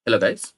Hello guys.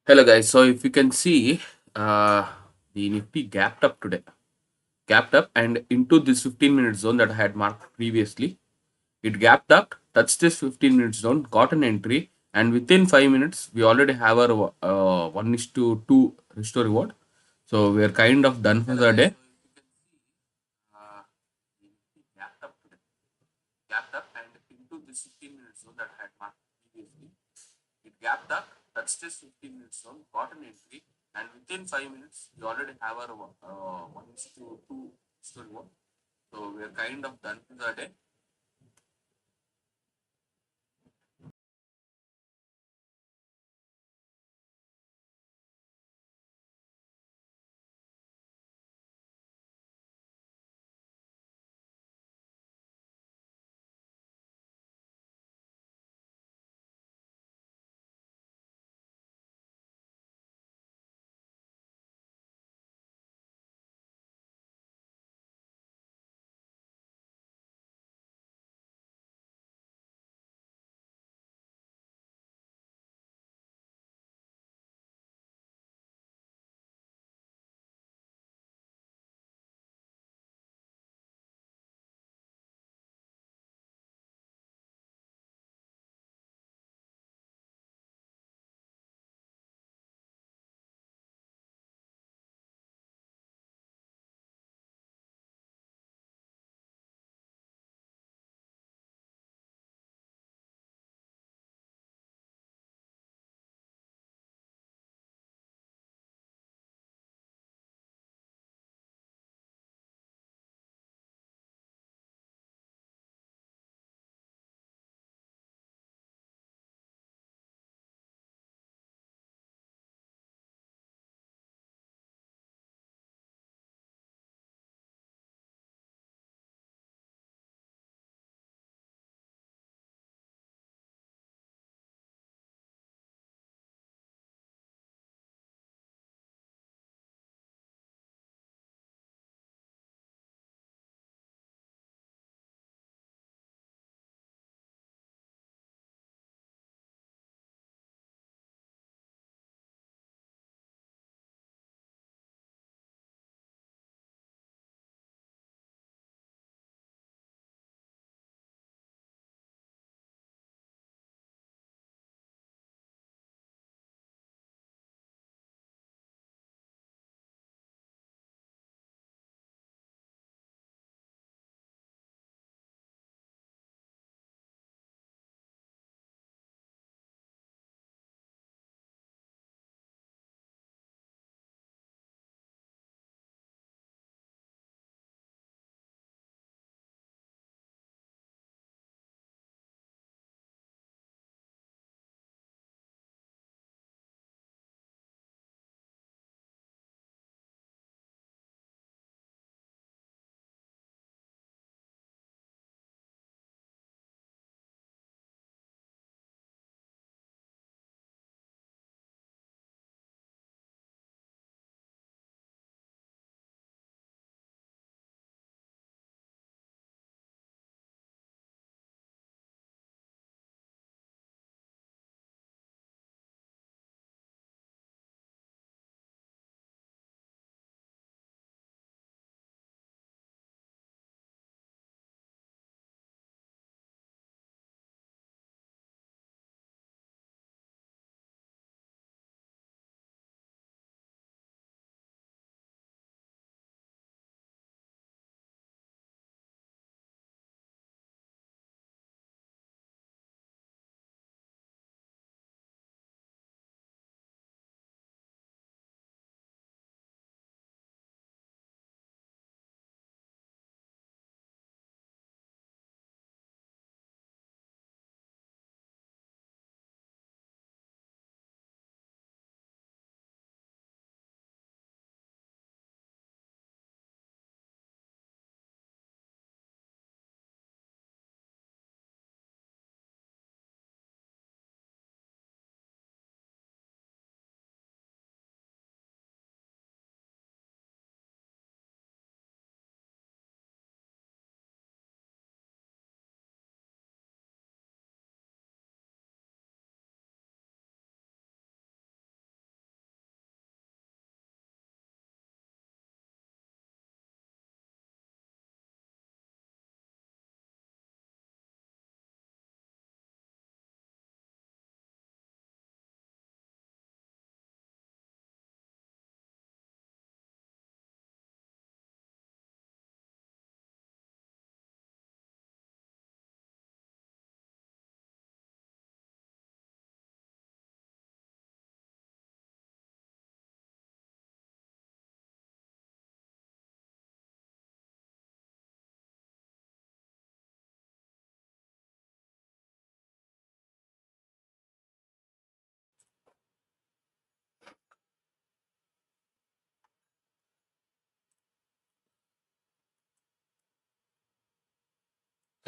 Hello guys. So if you can see, uh, the Nifty gapped up today, gapped up and into this 15-minute zone that I had marked previously. It gapped up, touched this 15-minute zone, got an entry, and within 5 minutes we already have our 1:2 restore reward. So we are kind of done for the day. Gapped up today, gapped up and into this 15-minute zone that I had marked previously. It gapped up, touched this 15-minute zone, got an entry, and within 5 minutes, we already have our 1:2 story one. So we are kind of done for the day.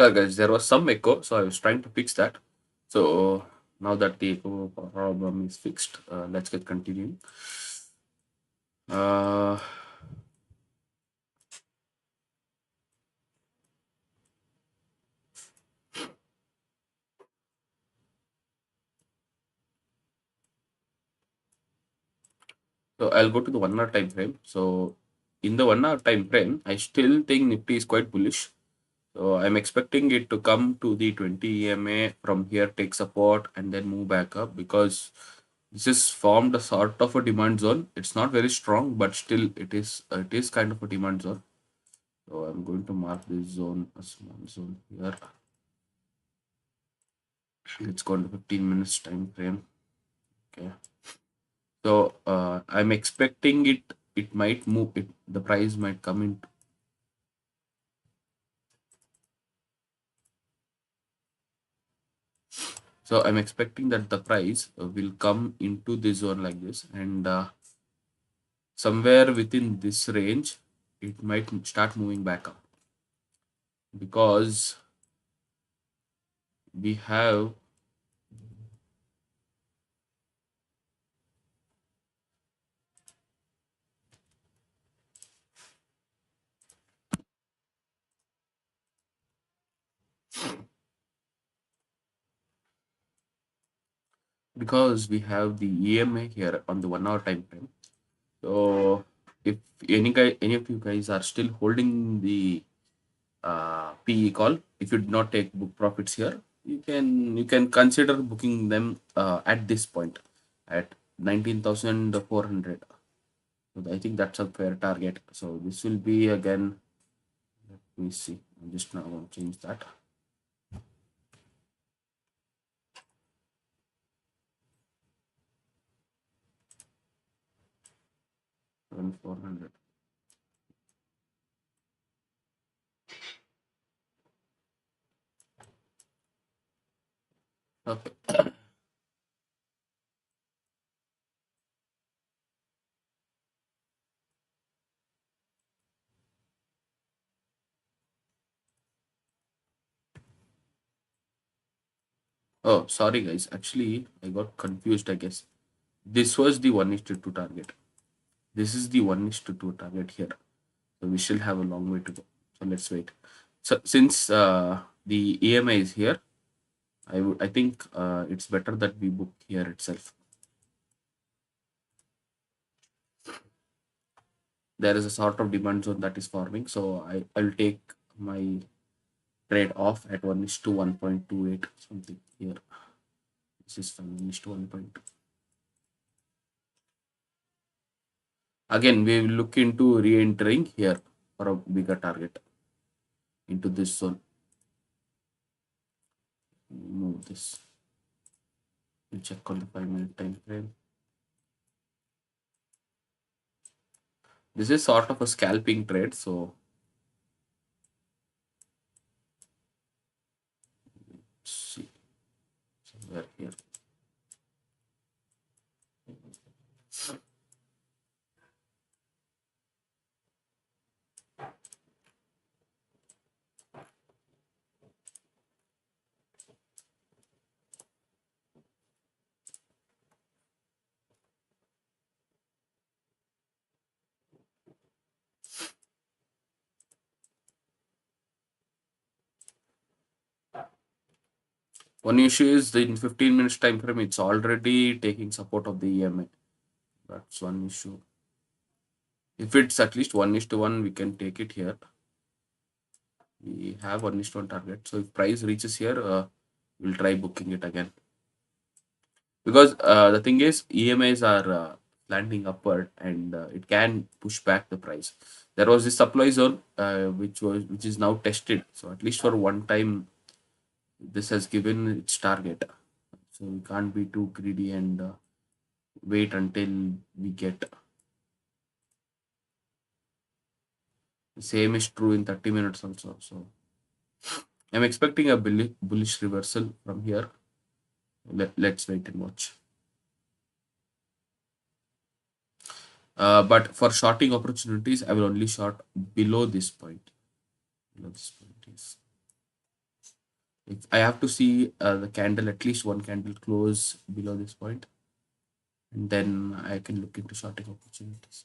Sorry guys, there was some echo, so I was trying to fix that. So now that the echo problem is fixed, let's get continuing. Uh, so I'll go to the 1 hour time frame. So in the 1 hour time frame, I still think Nifty is quite bullish. So I'm expecting it to come to the 20 EMA from here, take support, and then move back up, because this is formed a sort of a demand zone. It's not very strong, but still it is kind of a demand zone. So I'm going to mark this zone a small zone here. Let's go to 15 minutes time frame. Okay. So I'm expecting it might move, the price might come in. So I'm expecting that the price will come into this zone like this, and somewhere within this range it might start moving back up, because we have the EMA here on the 1 hour time frame. So if any of you guys are still holding the PE call, if you did not take book profits here, you can consider booking them at this point at 19,400. So I think that's a fair target. So this will be again. Let me see. I'm just now going to change that. Seven 400. Okay. Oh, sorry guys. Actually, I got confused. I guess this was the 1:2 target. This is the 1:2 target here. So we still have a long way to go. So let's wait. So since the EMI is here, I think it's better that we book here itself. There is a sort of demand zone that is forming, so I'll take my trade off at 1:1.28 something here. This is from 1:1.2. Again, we will look into re-entering here for a bigger target into this zone. Move this. We check on the 5 minute time frame. This is sort of a scalping trade, so let's see somewhere here. One issue is the in 15 minutes time frame, it's already taking support of the EMA. That's one issue. If it's at least 1:1, we can take it here. We have 1:1 target. So if price reaches here, we'll try booking it again. Because the thing is, EMAs are landing upward, and it can push back the price. There was this supply zone which is now tested. So at least for one time, this has given its target. So we can't be too greedy and wait until we get. The same is true in 30 minutes also. So I'm expecting a bullish reversal from here. Let's wait and watch. But for shorting opportunities, I will only short below this point. Below this point, yes. If I have to see the candle, at least one candle close below this point, and then I can look into shorting opportunities.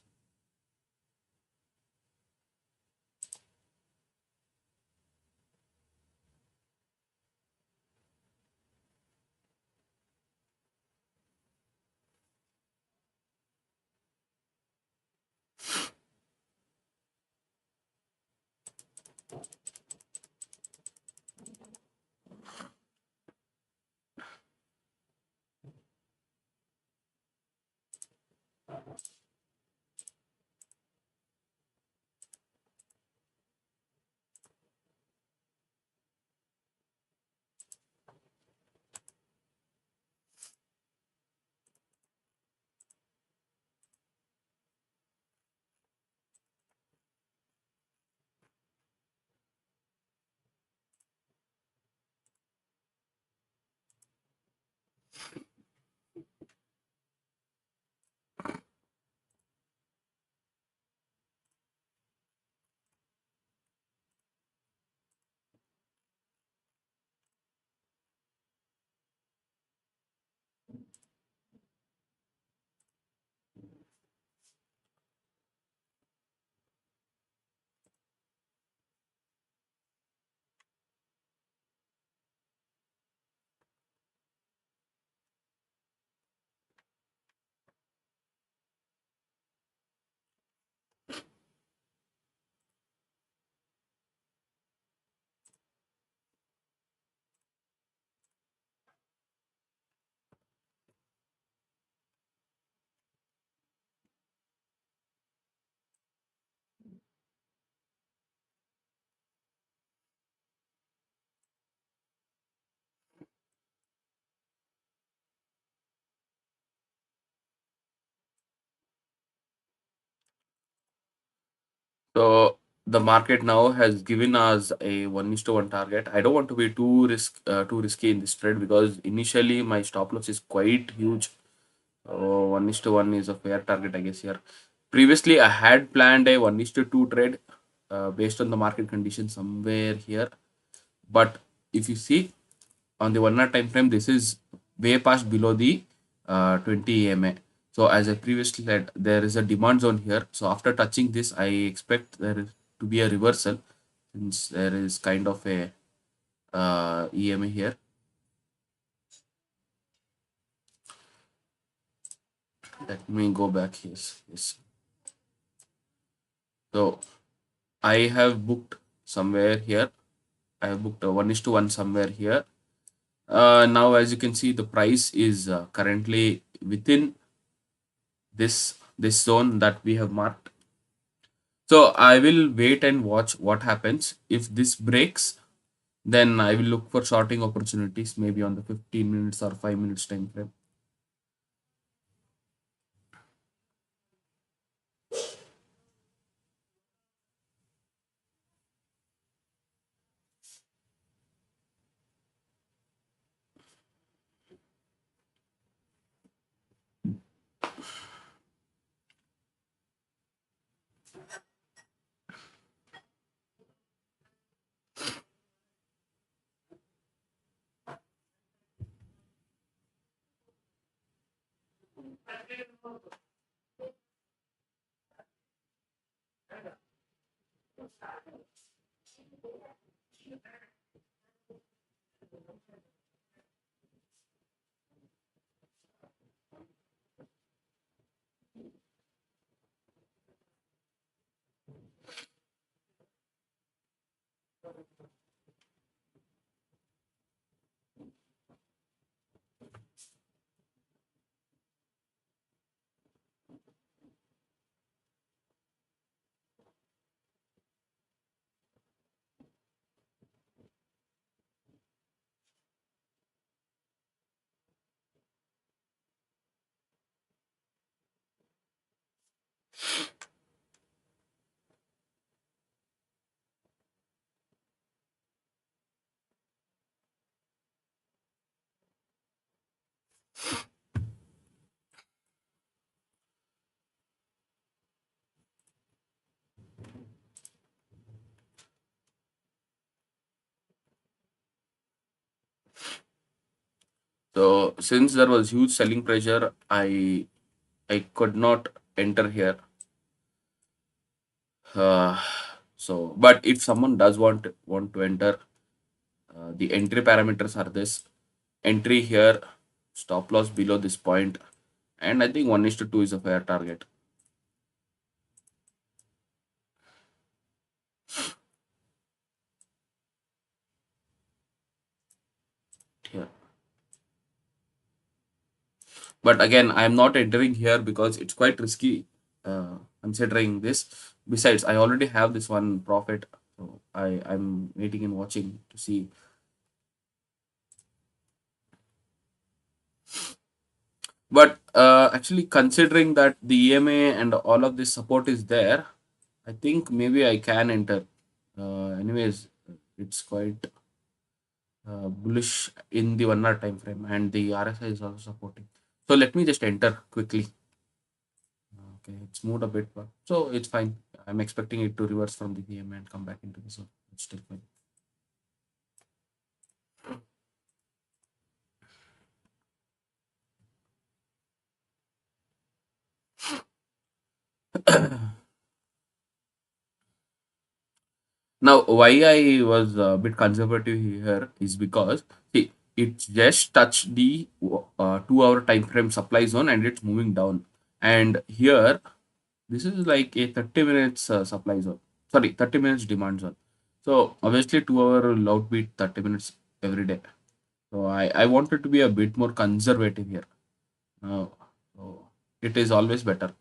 So the market now has given us a 1:1 target. I don't want to be too risky in this trade because initially my stop loss is quite huge. 1:1 is a fair target, I guess here. Previously, I had planned a 1:2 trade based on the market condition somewhere here. But if you see on the 1 hour time frame, this is way past below the 20 EMA. So as I previously said, there is a demand zone here. So after touching this, I expect there is to be a reversal since there is kind of a EMA here. Let me go back here. Yes. So I have booked somewhere here. I have booked a 1:1 somewhere here. Now, as you can see, the price is currently within this zone that we have marked. So I will wait and watch what happens. If this breaks, then I will look for shorting opportunities, maybe on the 15 minutes or 5 minutes time frame. So since there was huge selling pressure, I could not enter here. Uh, so, but if someone does want to enter, the entry parameters are this: entry here, stop loss below this point, and I think 1:2 is a fair target. Here. But again, I'm not entering here because it's quite risky, considering this. Besides, I already have this one profit, so I'm waiting and watching to see. But actually, considering that the EMA and all of this support is there, I think maybe I can enter. Anyways, it's quite bullish in the 1 hour time frame, and the RSI is also supporting. So let me just enter quickly. Okay, it's moved a bit, but so it's fine. I'm expecting it to reverse from the EMA and come back into the zone. It's still fine. Now, why I was a bit conservative here is because see, it just touched the 2 hour time frame supply zone and it's moving down. And here, this is like a 30 minutes supply zone. Sorry, 30 minutes demand zone. So obviously, 2 hour will outbeat 30 minutes every day. So I wanted to be a bit more conservative here. Uh, so it is always better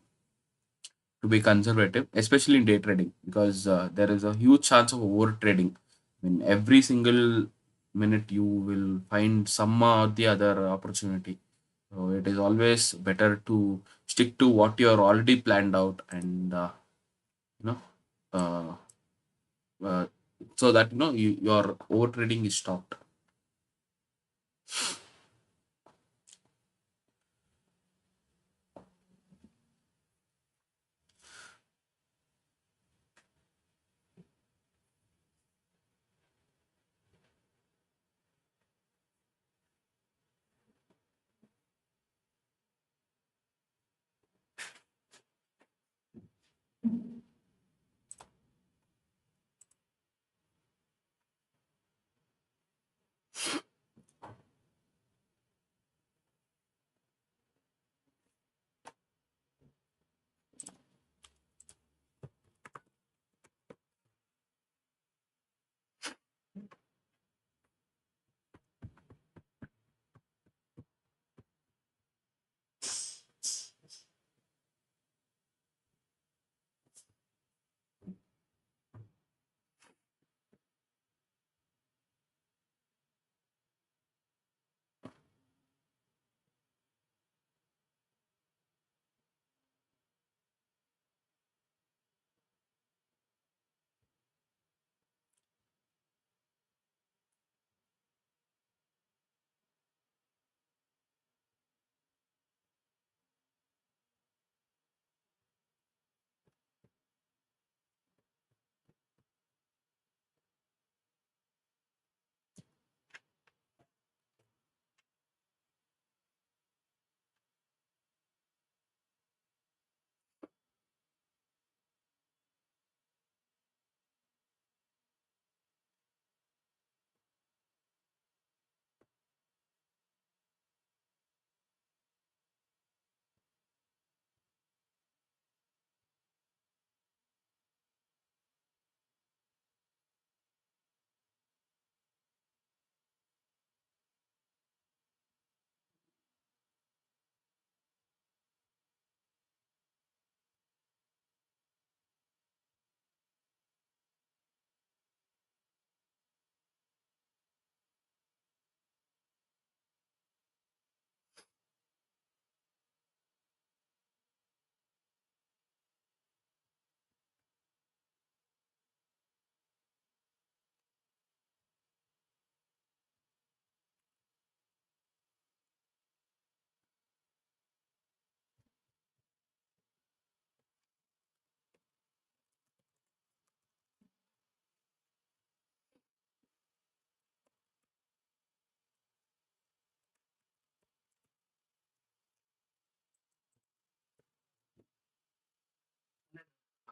to be conservative, especially in day trading, because there is a huge chance of over trading. I mean, every single minute you will find some or the other opportunity. So it is always better to stick to what you are already planned out, and you know, uh, uh, so that your over trading is stopped.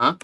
Huh?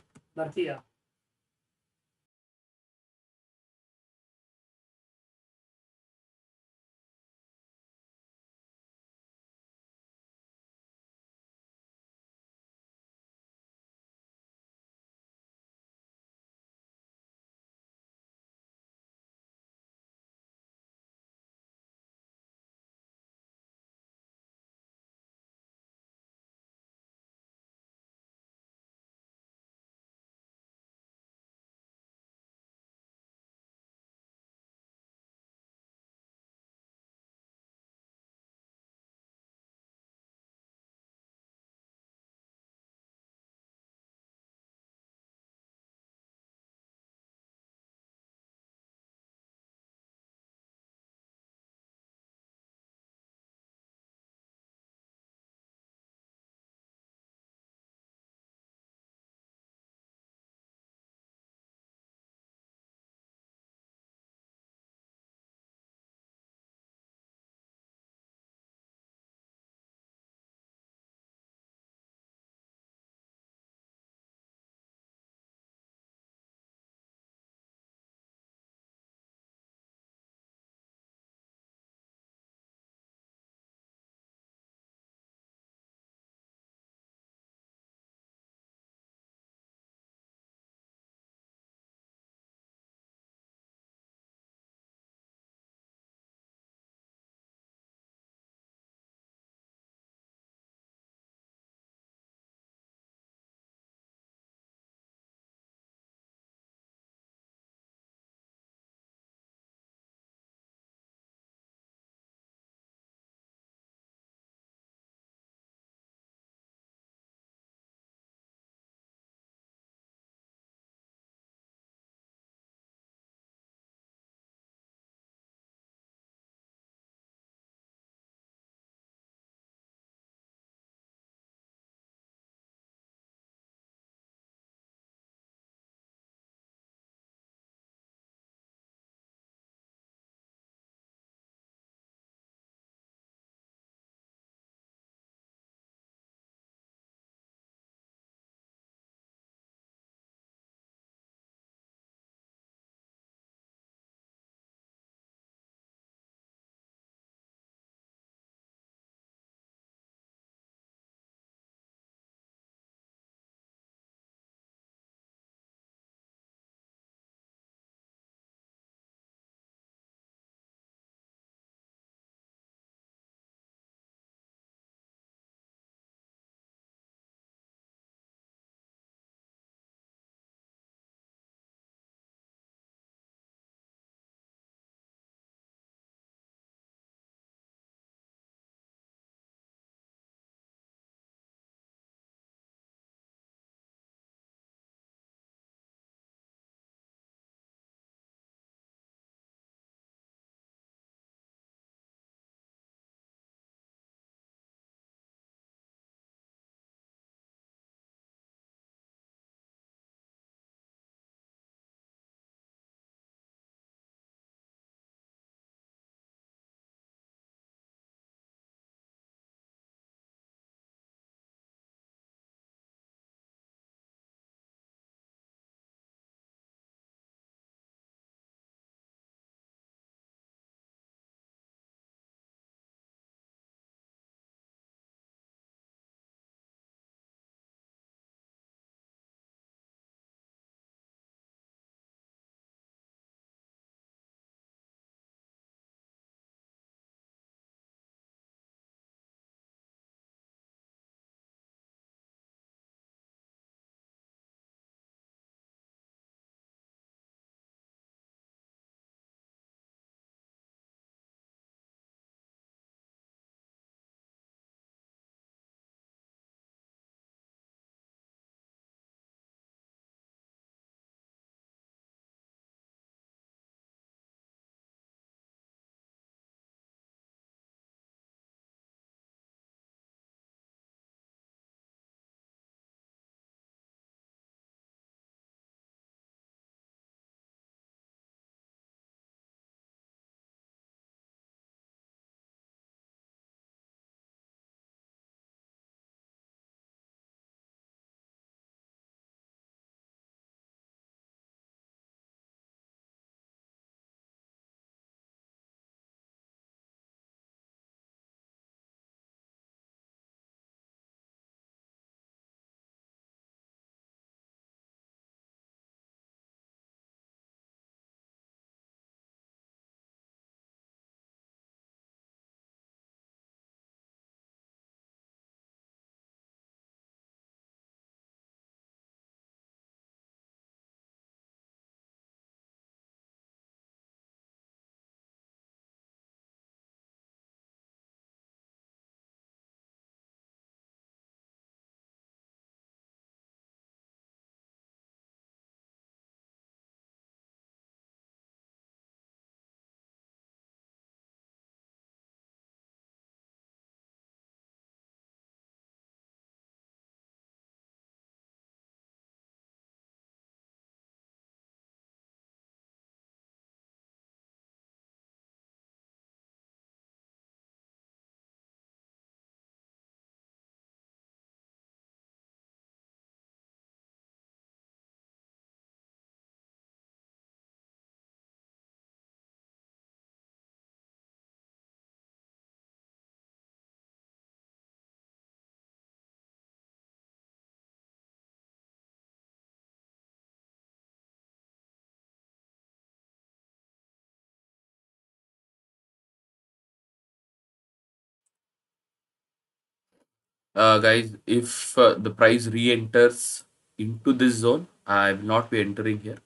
Guys, if the price re-enters into this zone, I will not be entering here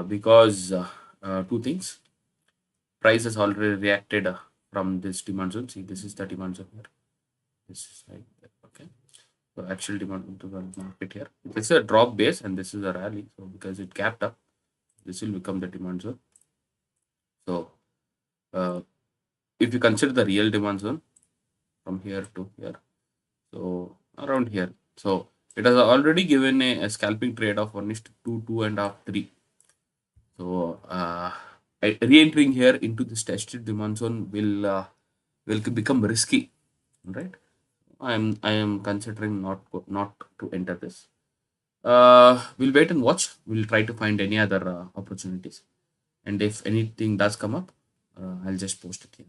because two things. Price has already reacted from this demand zone. See, this is the demand zone here. This is right there. Okay. So actual demand into the market here. This is a drop base and this is a rally. So because it gapped up, this will become the demand zone. So uh, if you consider the real demand zone from here to here, so around here, so it has already given a scalping trade of 1:2, 2.5, 3. So re-entering here into this tested demand zone will become risky, right? I am considering not to enter this. We'll wait and watch. We'll try to find any other opportunities, and if anything does come up, I'll just post it here.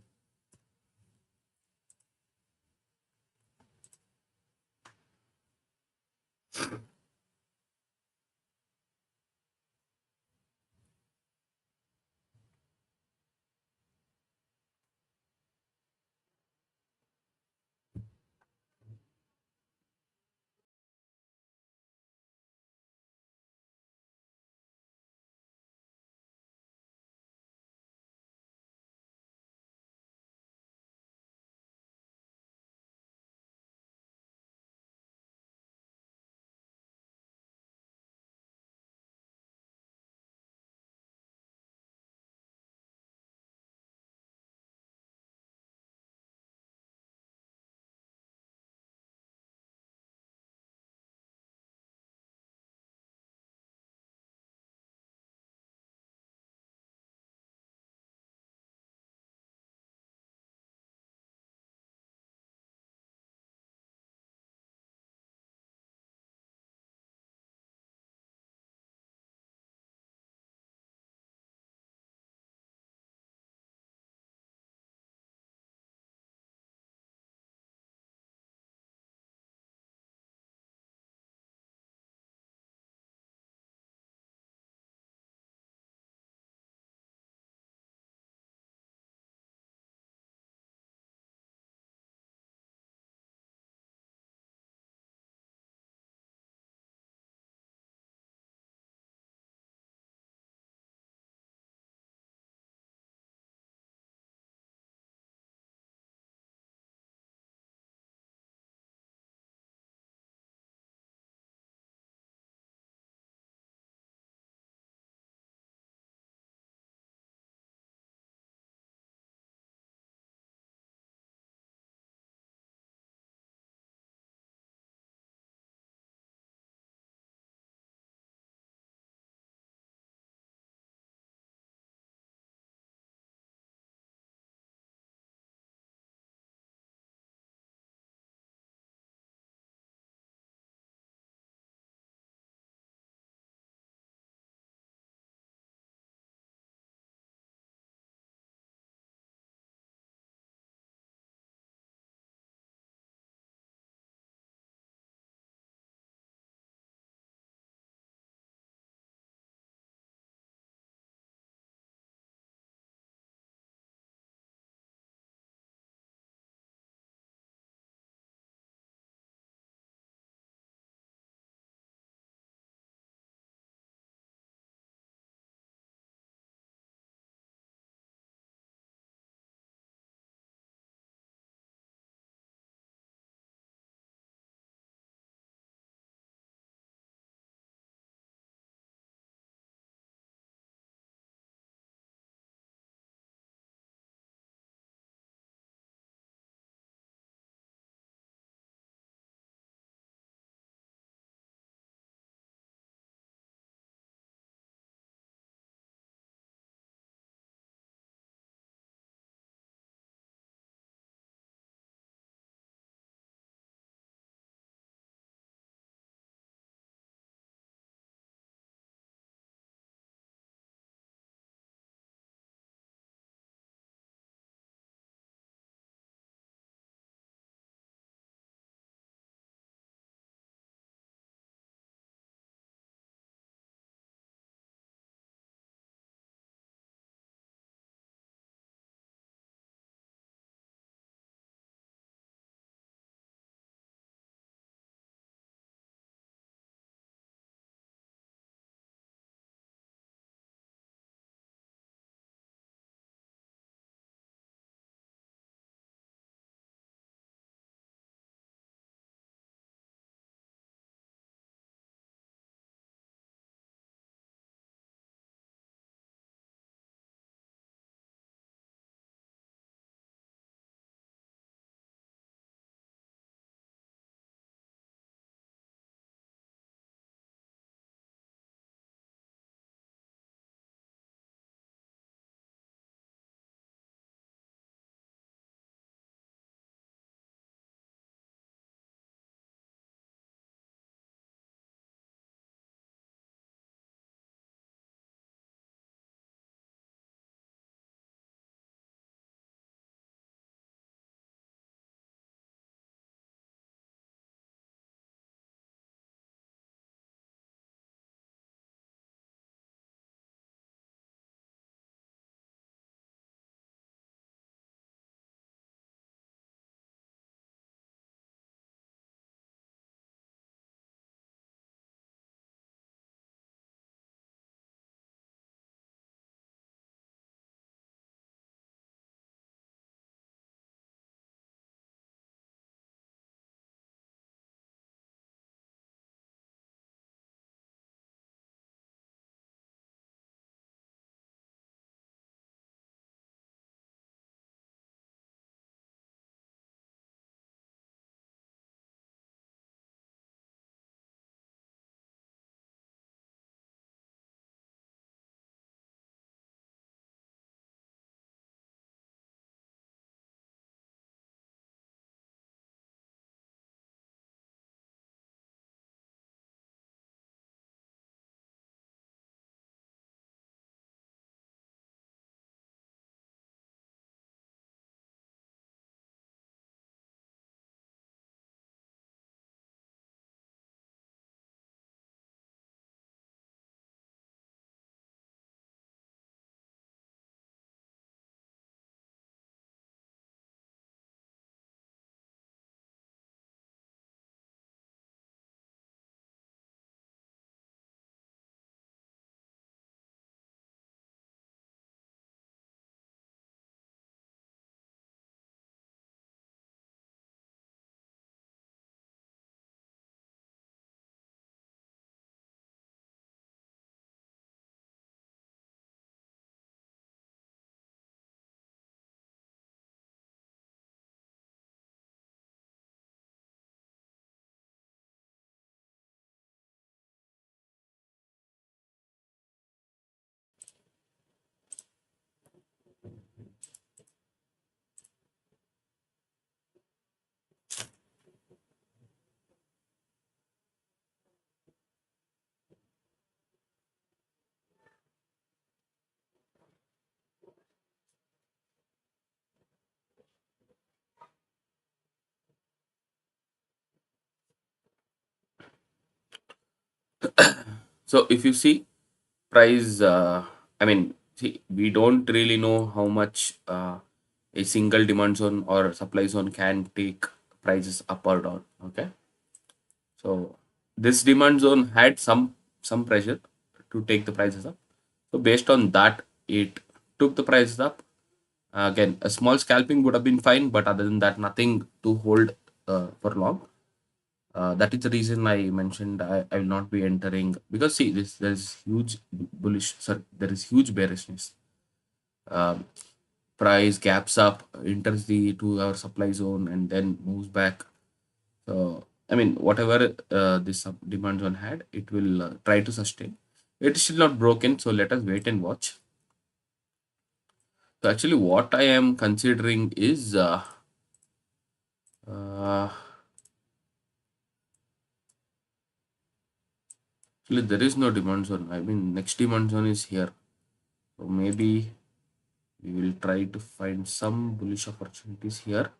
So if you see price, I mean, see, we don't really know how much a single demand zone or supply zone can take prices up or down. Okay, so this demand zone had some pressure to take the prices up. So based on that, it took the prices up. Again, a small scalping would have been fine, but other than that, nothing to hold for long. That is the reason I mentioned I will not be entering, because see this, there is huge bullish, sorry, there is huge bearishness. Um, Price gaps up, enters the 2 hour supply zone, and then moves back. So I mean, whatever this demand zone had, it will try to sustain. It is still not broken, so let us wait and watch. So actually, what I am considering is uh, actually there is no demand zone. I mean, next demand zone is here, so maybe we will try to find some bullish opportunities here.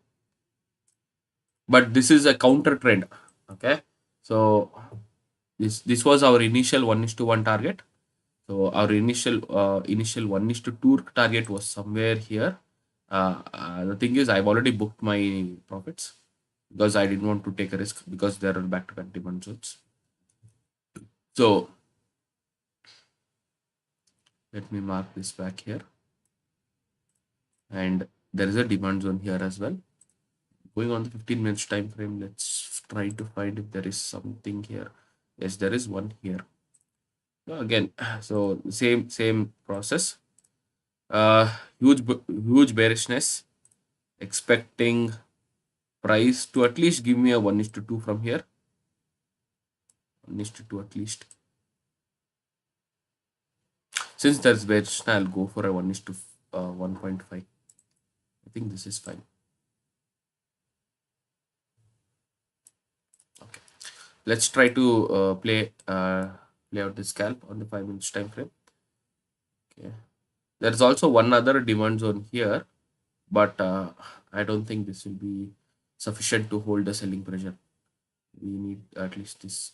But this is a counter trend. Okay, so this was our initial 1:1 target. So our initial 1:2 target was somewhere here. The thing is, I've already booked my profits because I didn't want to take a risk, because there are back-to-back demand zones. So let me mark this back here, and there is a demand zone here as well. Going on the 15 minutes time frame, let's try to find if there is something here. Yes, there is one here. So again, so same process. Huge bearishness, expecting price to at least give me a 1:2 from here. 1:2 at least. Since there's bearish, I'll go for a 1:1.5. I think this is fine. Okay, let's try to play out this scalp on the 5 minutes time frame. Okay, there's also one other demand zone here, but I don't think this will be sufficient to hold the selling pressure. We need at least this.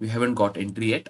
We haven't got entry yet.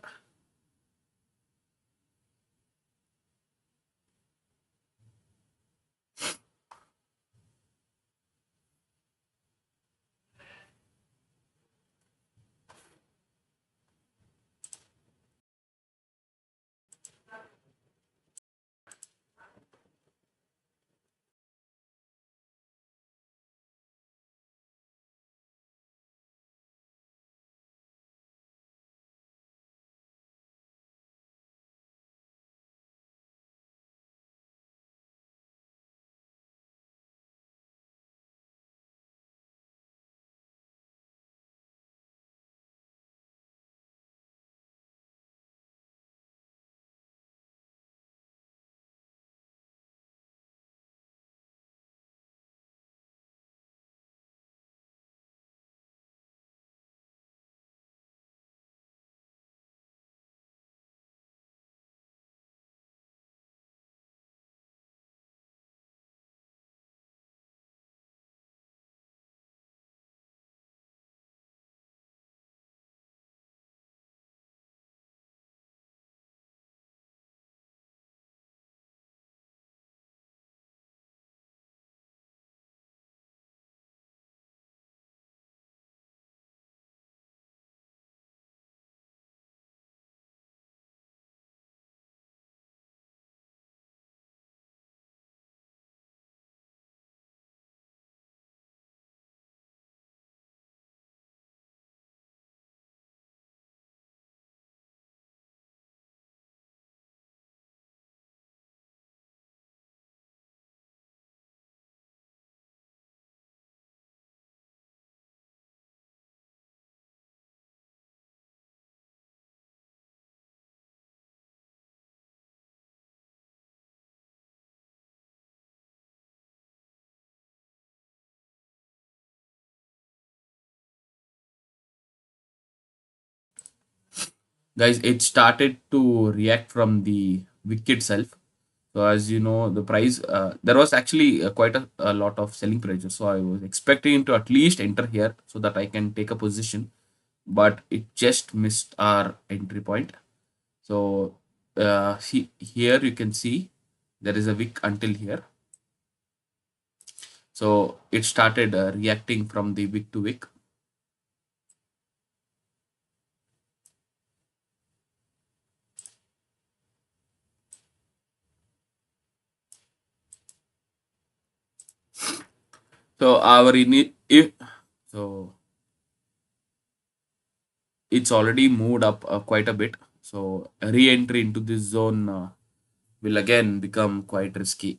Guys, it started to react from the wick itself. So as you know, the price there was actually quite a lot of selling pressure. So I was expecting to at least enter here so that I can take a position, but it just missed our entry point. So see here you can see there is a wick until here. So it started reacting from the wick to wick. So our if so it's already moved up quite a bit. So re-entry into this zone will again become quite risky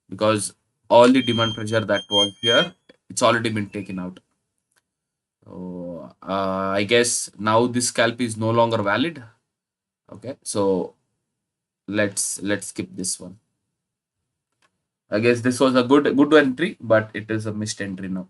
because all the demand pressure that was here, it's already been taken out. So I guess now this scalp is no longer valid. Okay, so let's skip this one. I guess this was a good entry, but it is a missed entry now.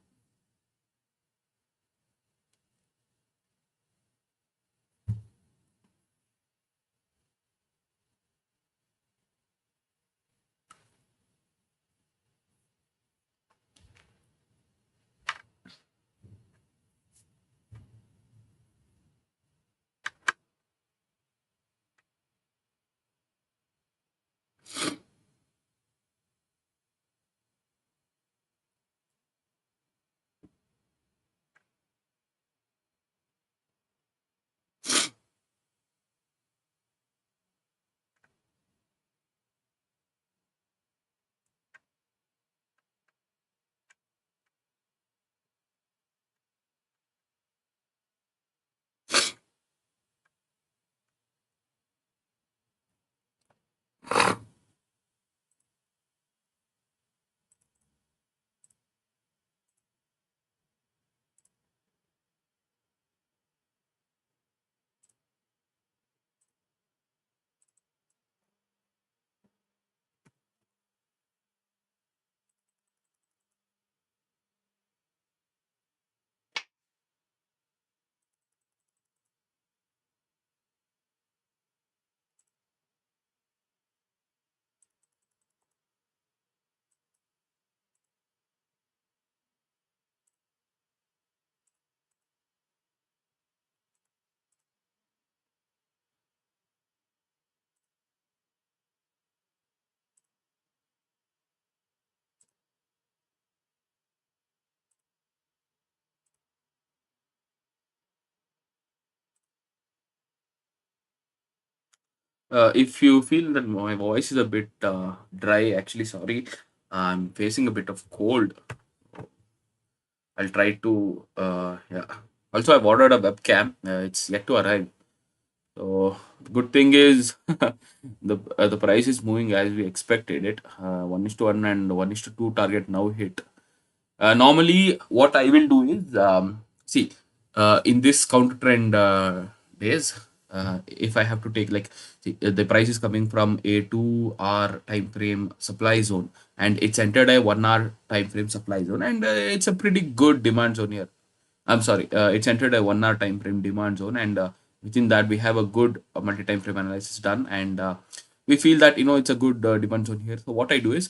If you feel that my voice is a bit dry, actually, sorry, I'm facing a bit of cold. I'll try to, yeah. Also, I've ordered a webcam. It's yet to arrive. So, good thing is the price is moving as we expected it. 1:1 and 1:2 target now hit. Normally, what I will do is see in this counter trend days, if I have to take like see, the price is coming from a 2 hour time frame supply zone and it's entered a 1 hour time frame supply zone and it's a pretty good demand zone here. I'm sorry, it's entered a 1 hour time frame demand zone, and within that we have a good multi time frame analysis done, and we feel that it's a good demand zone here. So what I do is,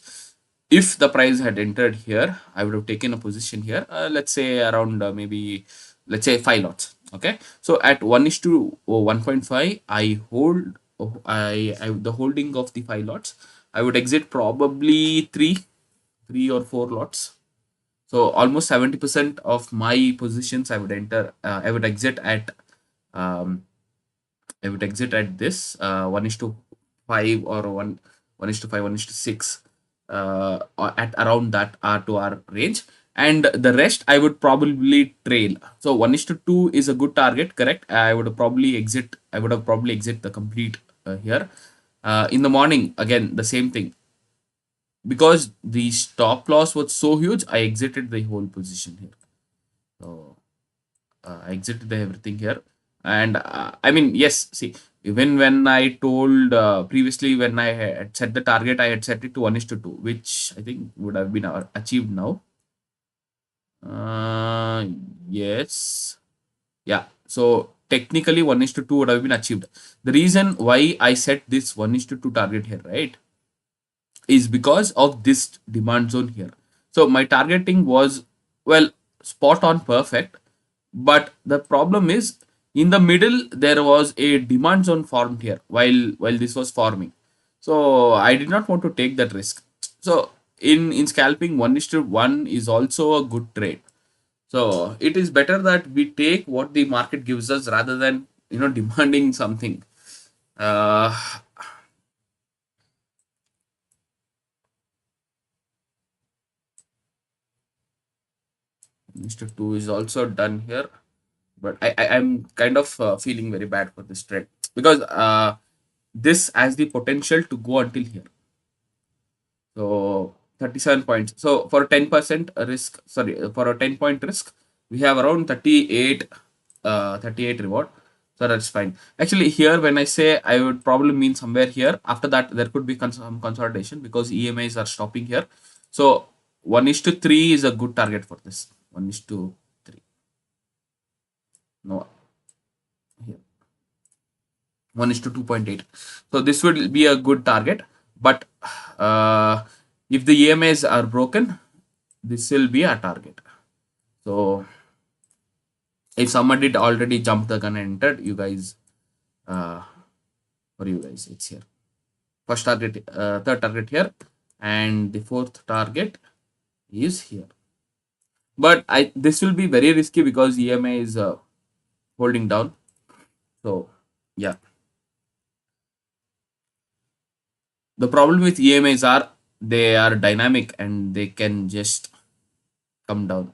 if the price had entered here, I would have taken a position here. Let's say around maybe let's say 5 lots. Okay, so at 1:1.5, I hold. I the holding of the 5 lots. I would exit probably three or four lots, so almost 70% of my positions I would enter. I would exit at. Um, I would exit at this 1:5 or one is to 5, 1:6, or at around that R to R range, and the rest I would probably trail. So 1:2 is a good target, correct? I would probably exit. I would have probably exit the complete here. In the morning, again the same thing, because the stop loss was so huge. I exited the whole position here. So I exited the everything here, and I mean, yes, see, even when I told previously, when I had set the target, I had set it to 1:2, which I think would have been achieved now. uh, yes, yeah, so technically 1:2 would have been achieved. The reason why I set this 1:2 target here, right? is because of this demand zone here. So my targeting was, well, spot on perfect, but the problem is in the middle there was a demand zone formed here while this was forming. So I did not want to take that risk. So in scalping, 1:1 is also a good trade. So it is better that we take what the market gives us rather than demanding something. Uh, Mr. 2 is also done here, but I'm kind of feeling very bad for this trade because this has the potential to go until here. So 37 points. So for 10% risk, sorry, for a 10-point risk, we have around 38 reward. So that's fine. Actually, here when I say, I would probably mean somewhere here. After that, there could be some consolidation because EMIs are stopping here. So 1:3 is a good target for this. 1:3. No, here. 1:2.8. So this would be a good target. But if the EMAs are broken, this will be a target. So if someone did already jump the gun and entered, you guys, uh, for you guys, it's here. First target, third target here, and the fourth target is here. But this will be very risky because EMA is holding down. So yeah, the problem with EMAs are they are dynamic and they can just come down.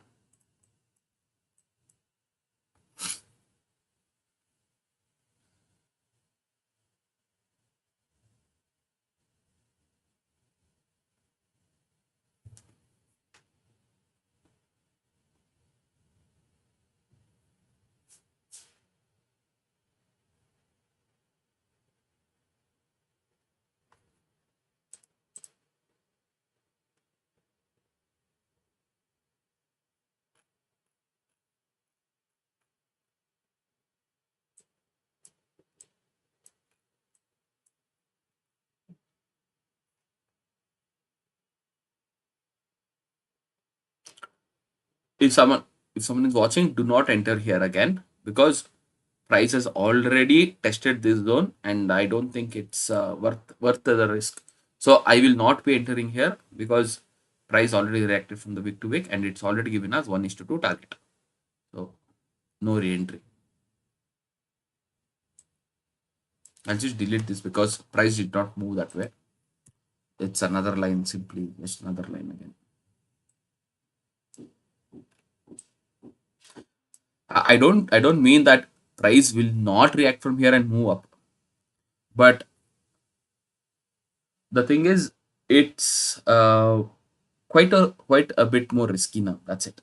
if someone if someone is watching, do not enter here again because price has already tested this zone and I don't think it's worth the risk. So I will not be entering here because price already reacted from the wick to wick and it's already given us 1:2 target. So no re-entry. I'll just delete this because price did not move that way. It's another line, simply just another line again. I don't mean that price will not react from here and move up, but the thing is it's quite a bit more risky now. That's it.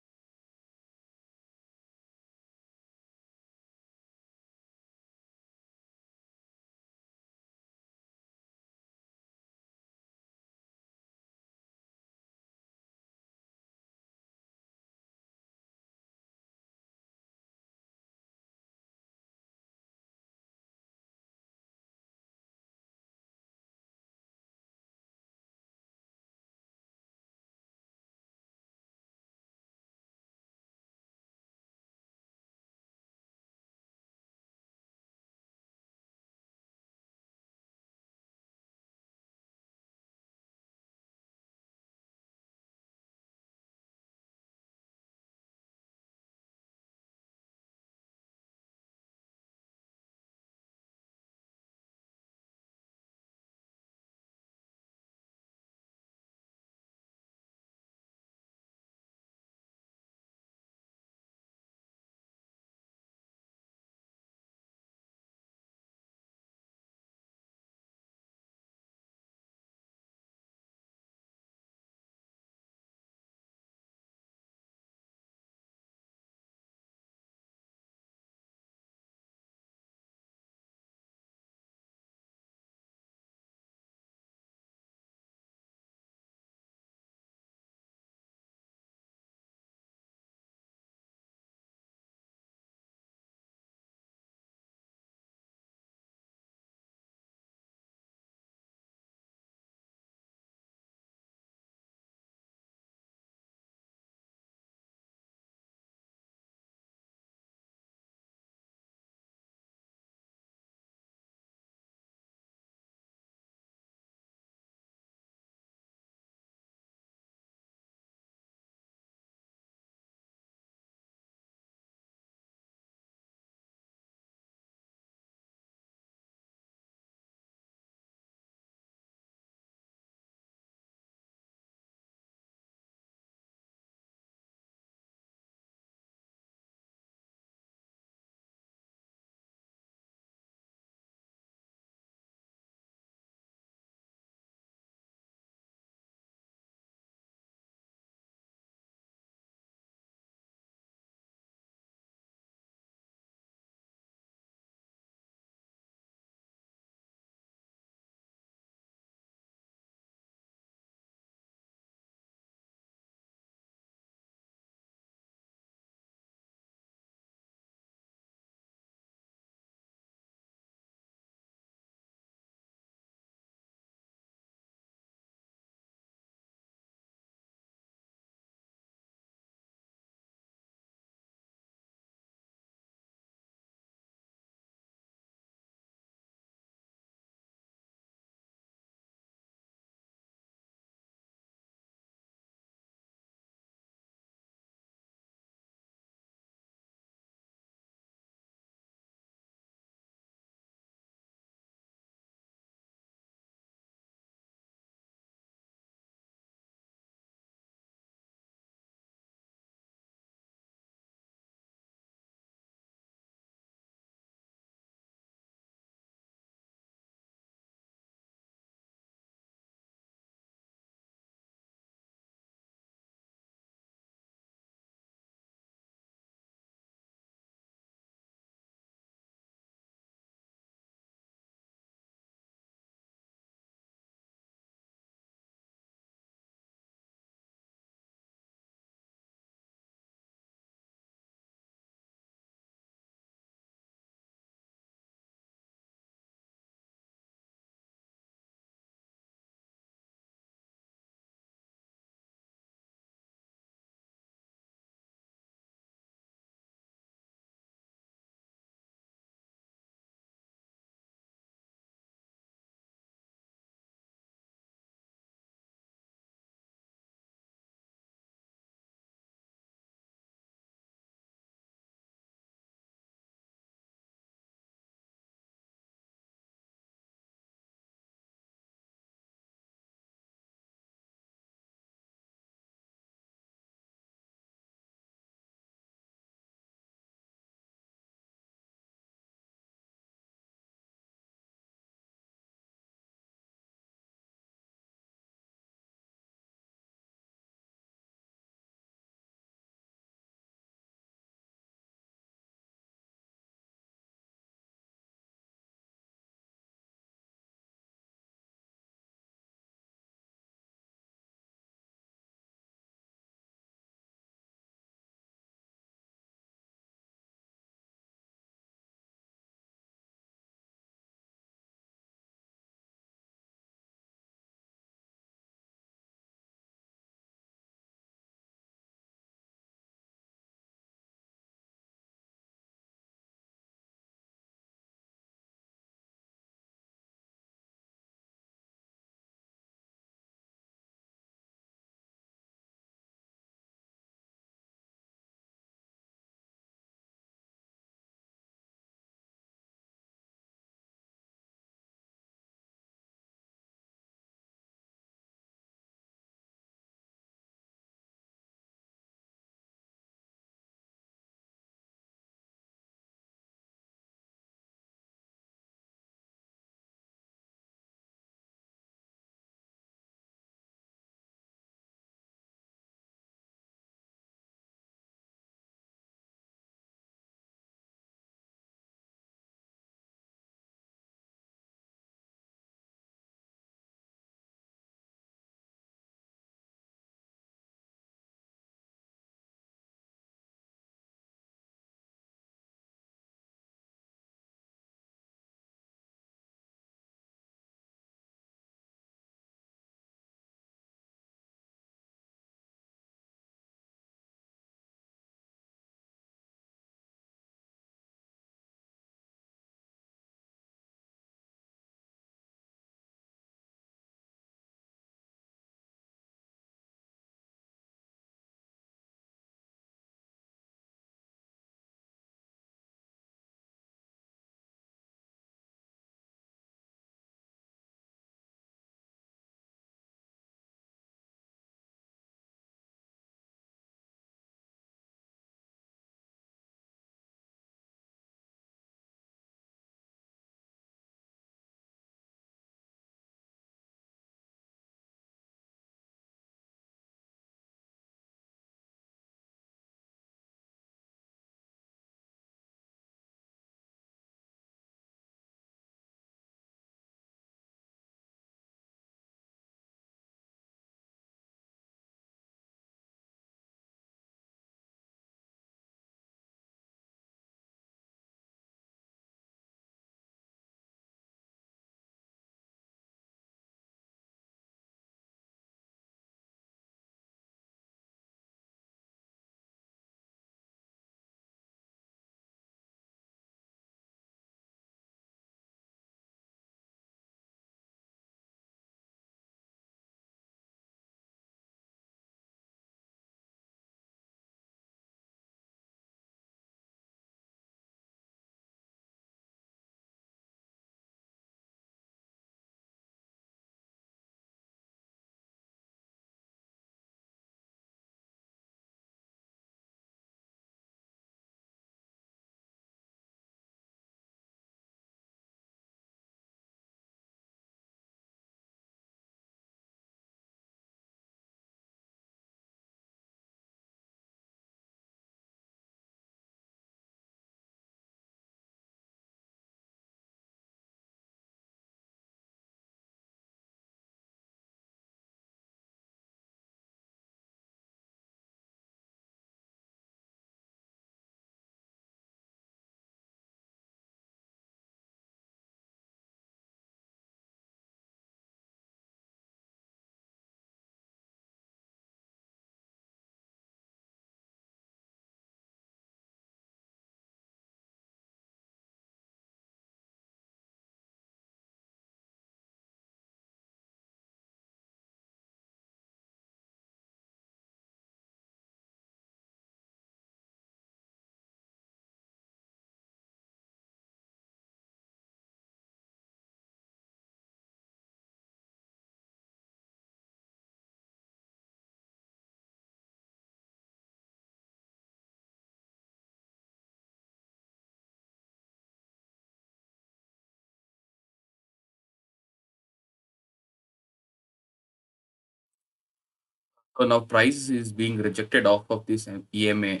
So now price is being rejected off of this EMA.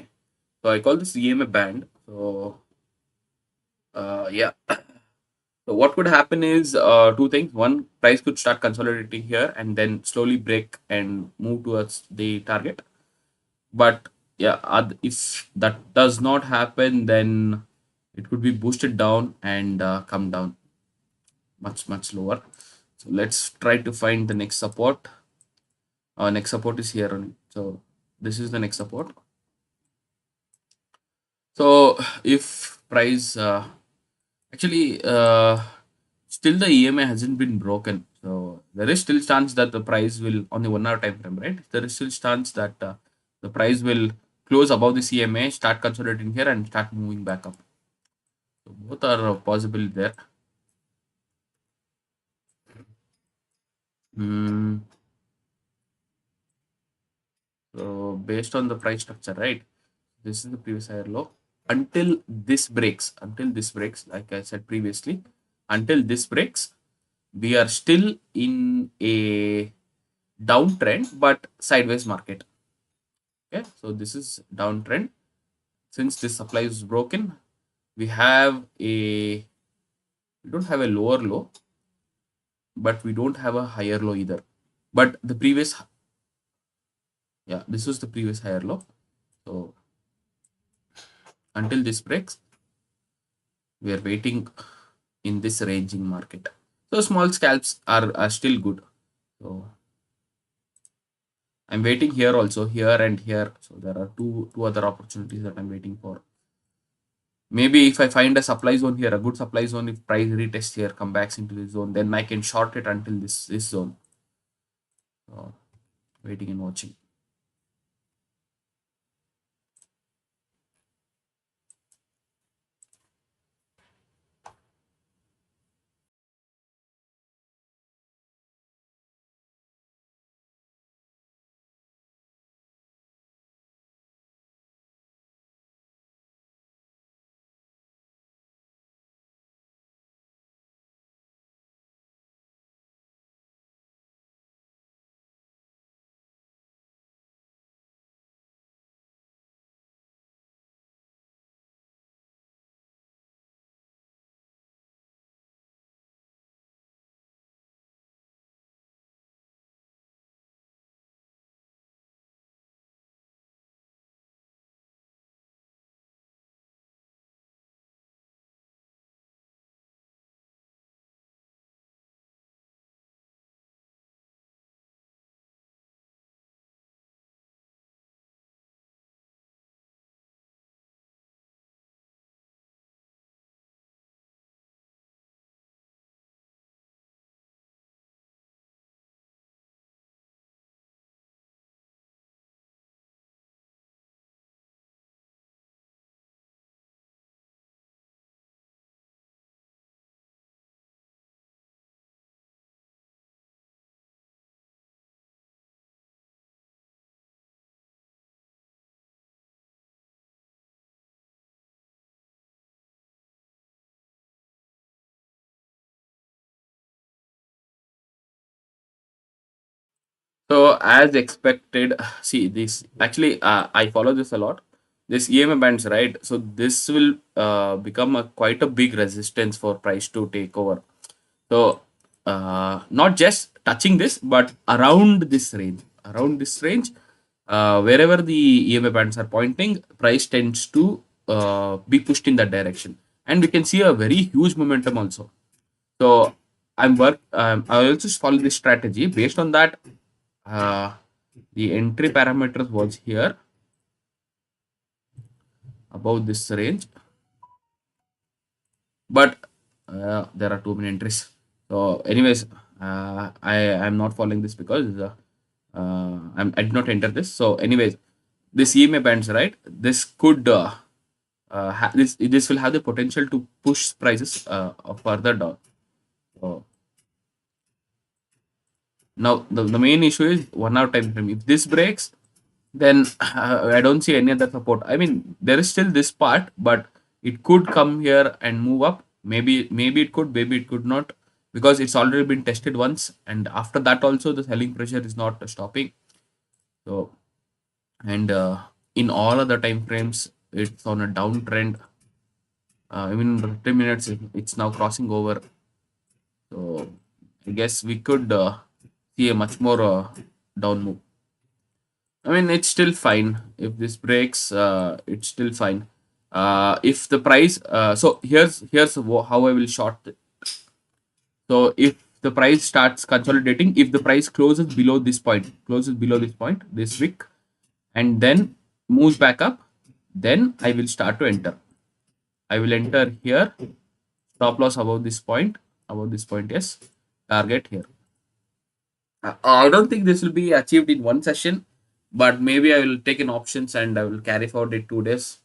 So I call this EMA band. So yeah. So what could happen is two things. One, price could start consolidating here and then slowly break and move towards the target. But yeah, if that does not happen, then it could be boosted down and come down much lower. So let's try to find the next support. Our next support is here only. So this is the next support. So if price actually still the EMA hasn't been broken, so there is still chance that the price will on the 1 hour time frame, right? There is still chance that the price will close above the CMA, start consolidating here, and start moving back up. So both are possible there. Hmm. So based on the price structure, right? This is the previous higher low. Until this breaks, like I said previously, until this breaks, we are still in a downtrend but sideways market. Okay, so this is downtrend. Since this supply is broken, we have a we don't have a lower low, but we don't have a higher low either. But the previous, yeah, this was the previous higher low. So until this breaks, we are waiting in this ranging market. So small scalps are still good. So I'm waiting here also, here and here. So there are two other opportunities that I'm waiting for. Maybe if I find a supply zone here, a good supply zone, if price retest here, come back into this zone, then I can short it until this zone. So waiting and watching. So as expected, see this actually I follow this a lot. This EMA bands, right? So this will become quite a big resistance for price to take over. So not just touching this, but around this range, wherever the EMA bands are pointing, price tends to be pushed in that direction, and we can see a very huge momentum also. So I also follow this strategy based on that. Uh, the entry parameters was here above this range, but there are too many entries. So, anyways, I am not following this because I did not enter this. So, anyways, this EMA bands, right? This could this will have the potential to push prices further down. So now the main issue is 1 hour time frame. If this breaks, then I don't see any other support. I mean, there is still this part, but it could come here and move up. Maybe it could, maybe it could not, because it's already been tested once, and after that also the selling pressure is not stopping. So, and in all other time frames, it's on a downtrend. Even in 50 minutes, it's now crossing over. So, I guess we could see a much more down move. I mean, it's still fine. If this breaks, it's still fine. If the price, so here's how I will short. So if the price starts consolidating, if the price closes below this point, this wick, and then moves back up, then I will start to enter. I will enter here. Stop loss above this point, yes. Target here. I don't think this will be achieved in one session, but maybe I will take in options and I will carry forward it 2 days.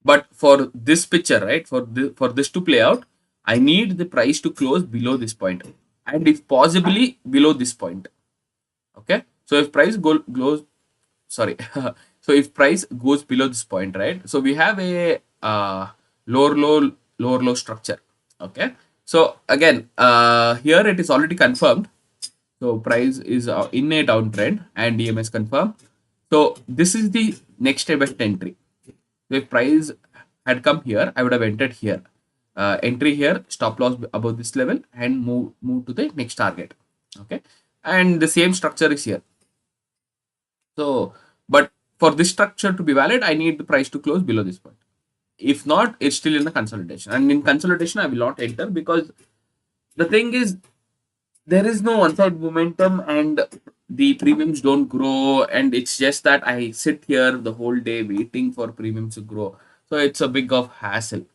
But for this picture, right, for this to play out, I need the price to close below this point, and if possibly below this point. Okay, so if price goes, sorry, so if price goes below this point, right? So we have a lower low lower low structure. Okay, so again, here it is already confirmed. So price is in a downtrend and EMS confirmed. So this is the next step at entry. So if price had come here, I would have entered here. Entry here, stop loss above this level, and move to the next target. Okay, and the same structure is here. So, but for this structure to be valid, I need the price to close below this point. If not, it's still in the consolidation. And in consolidation, I will not enter because the thing is, there is no one side momentum and the premiums don't grow. And it's just that I sit here the whole day waiting for premiums to grow. So it's a big of hassle.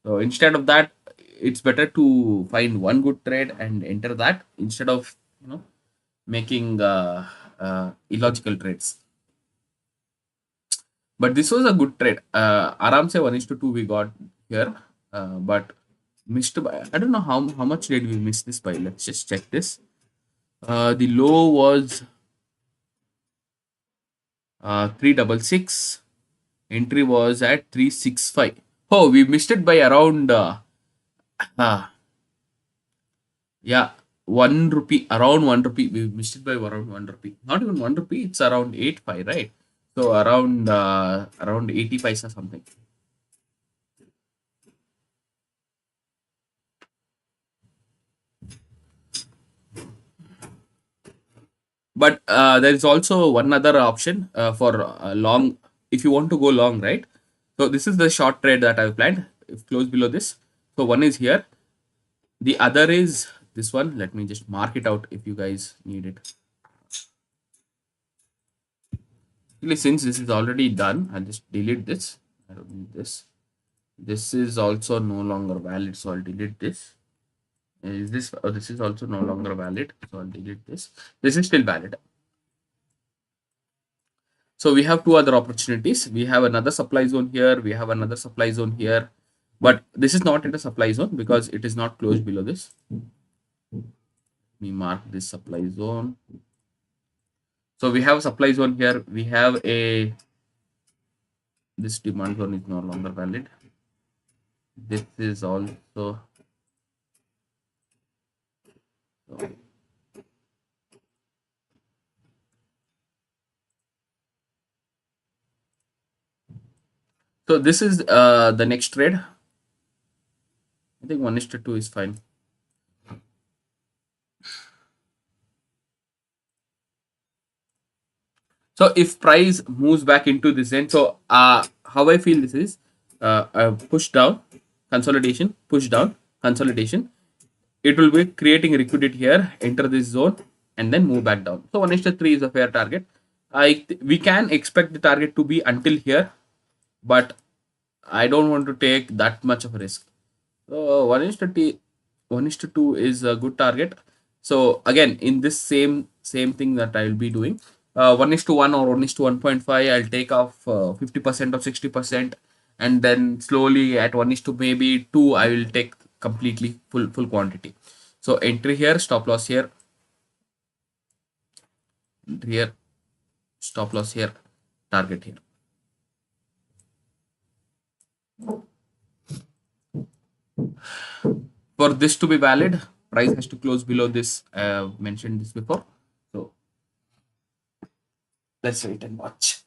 So instead of that, it's better to find one good trade and enter that instead of, making illogical trades. But this was a good trade. Aram say 1:2 we got here, but missed by, I don't know how much did we miss this by. Let's just check this. The low was 366. Entry was at 365. Oh, we missed it by around uh, yeah, 1 rupee, around 1 rupee. We missed it by around 1 rupee. Not even 1 rupee. It's around 8 5, right? So around 80 paisa something. But there is also one other option for long. If you want to go long, right? So this is the short trade that I've planned. If close below this, so one is here. The other is this one. Let me just mark it out if you guys need it. Actually, since this is already done, I'll just delete this. I don't need this. This is also no longer valid, so I'll delete this. Is this? Oh, this is also no longer valid, so I'll delete this. This is still valid. So we have two other opportunities. We have another supply zone here. We have another supply zone here. But this is not in the supply zone because it is not closed below this. Let me mark this supply zone. So we have a supply zone here. We have this demand zone is no longer valid. This is also so so this is the next trade. I think 1:2 is fine. So if price moves back into this end, so how I feel this is push down, consolidation, push down, consolidation. It will be creating liquidity here, enter this zone, and then move back down. So 1:3 is a fair target. We can expect the target to be until here, but I don't want to take that much of a risk. So 1:2 is a good target. So again, in this same thing that I will be doing. 1 is to 1 or 1 is to 1.5, I'll take off 50% or 60%, and then slowly at 1 is to maybe 2, I will take completely full quantity. So entry here, stop loss here, entry here, stop loss here, target here. For this to be valid, price has to close below this. Mentioned this before. So let's wait and watch.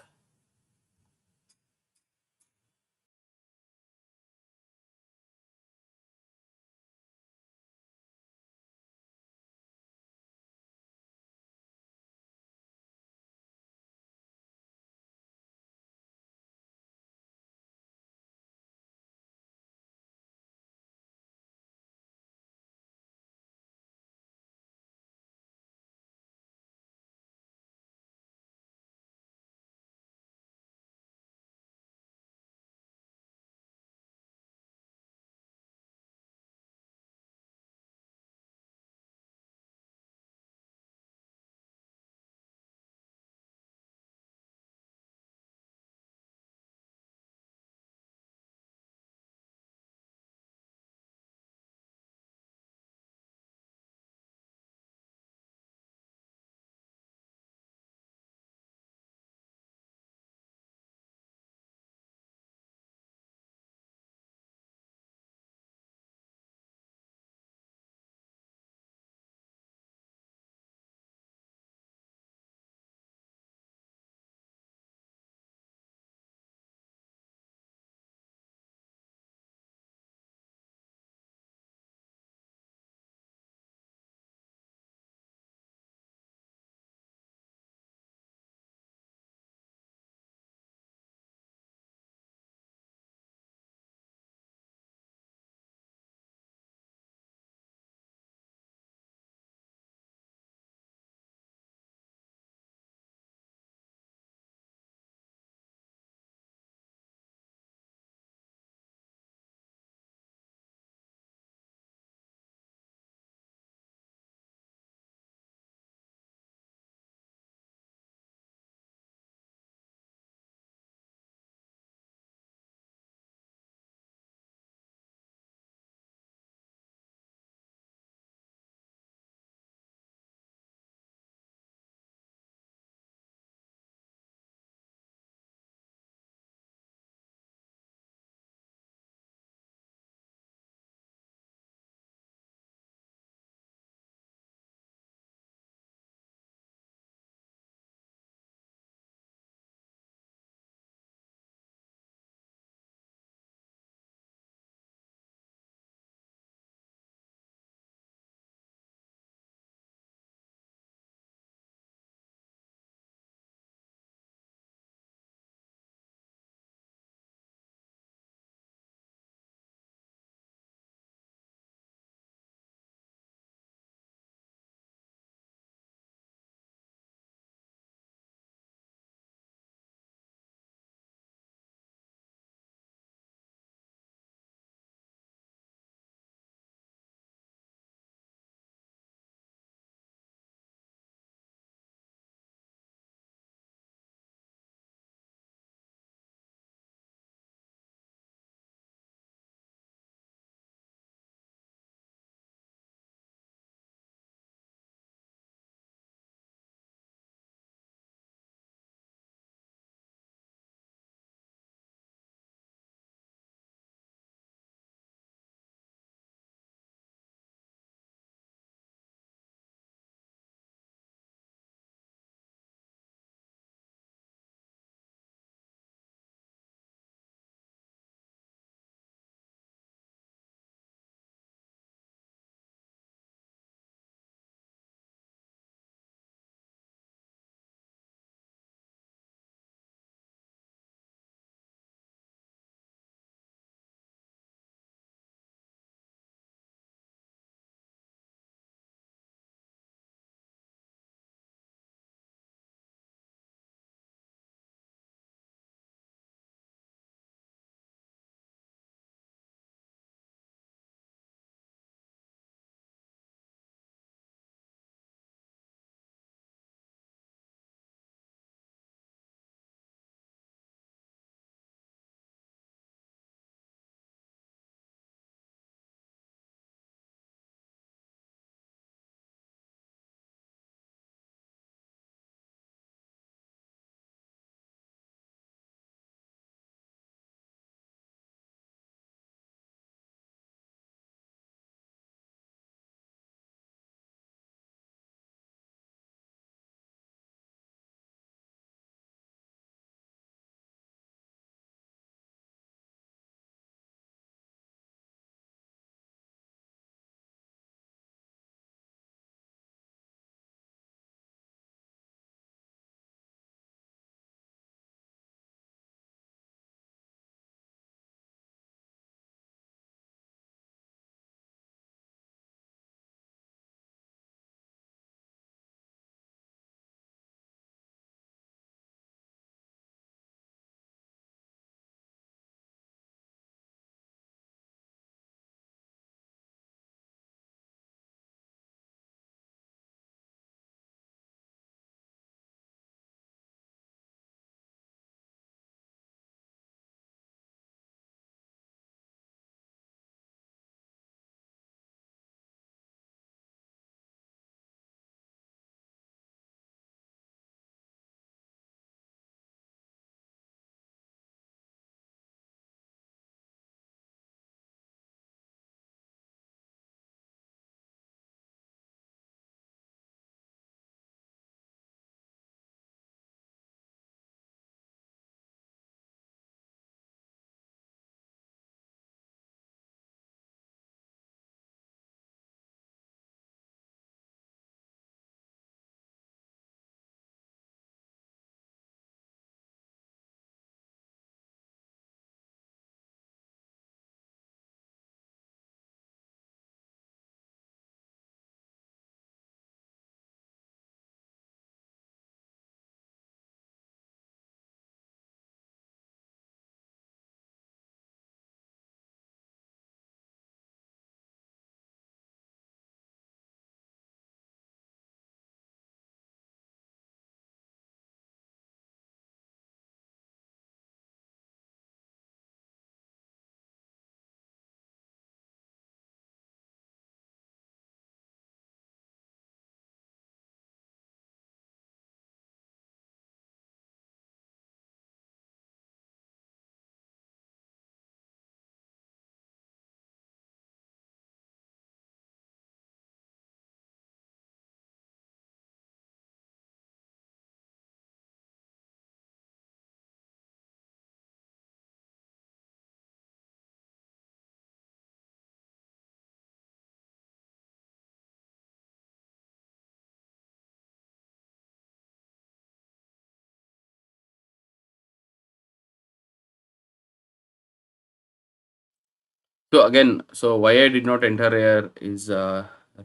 So again, so why I did not enter here is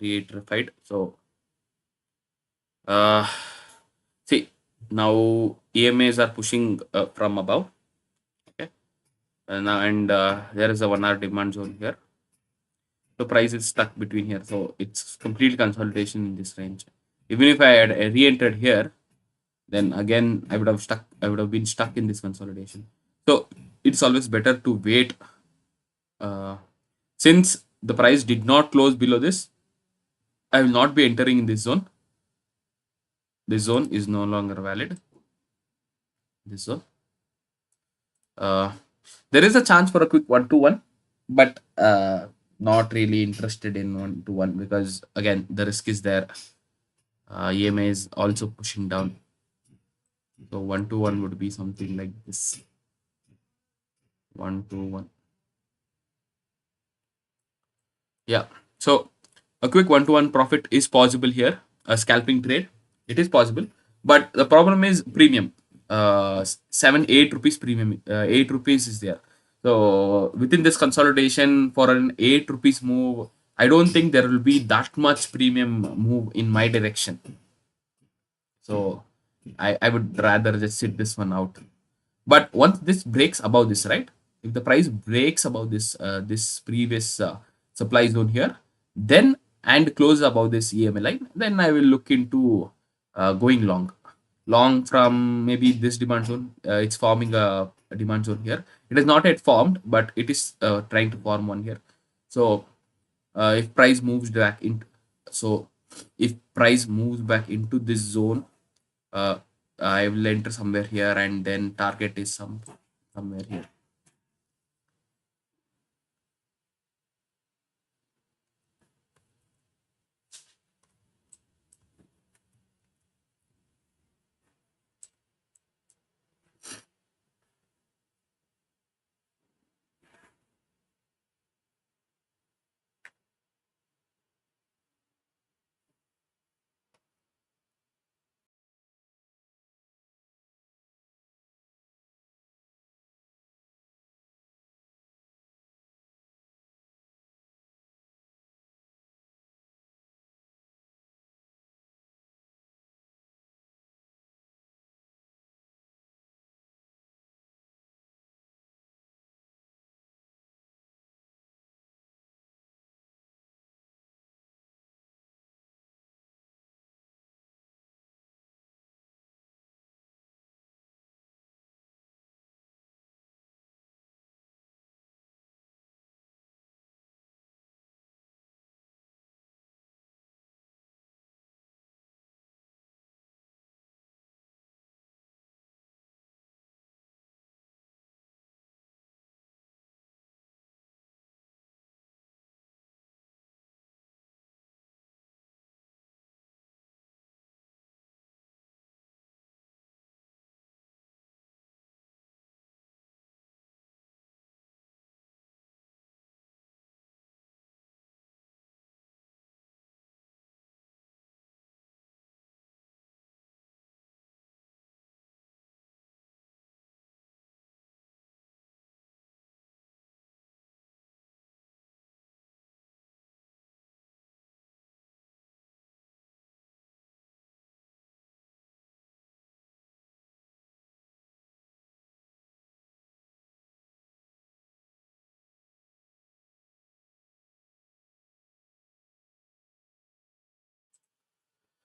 reiterated. So uh, see, now EMAs are pushing from above. Okay, and there is a 1 hour demand zone here. So price is stuck between here. So it's complete consolidation in this range. Even if I had re-entered here, then again I would have stuck. I would have been stuck in this consolidation. So it's always better to wait. Uh, since the price did not close below this, I will not be entering in this zone. This zone is no longer valid. This zone. Uh, there is a chance for a quick 1 to 1, but not really interested in 1 to 1 because again the risk is there. EMA is also pushing down. So 1 to 1 would be something like this. 1 to 1. Yeah. So a quick 1 to 1 profit is possible here. A scalping trade, it is possible, but the problem is premium. 7 8 rupees premium. 8 rupees is there. So within this consolidation for an 8 rupees move, I don't think there will be that much premium move in my direction. So I would rather just sit this one out. But once this breaks above this, right? If the price breaks above this previous supply zone here, then and close above this EMA line, then I will look into going long. Long from maybe this demand zone. It's forming a demand zone here. It is not yet formed, but it is trying to form one here. So if price moves back into so if price moves back into this zone, uh, I will enter somewhere here and then target is somewhere here.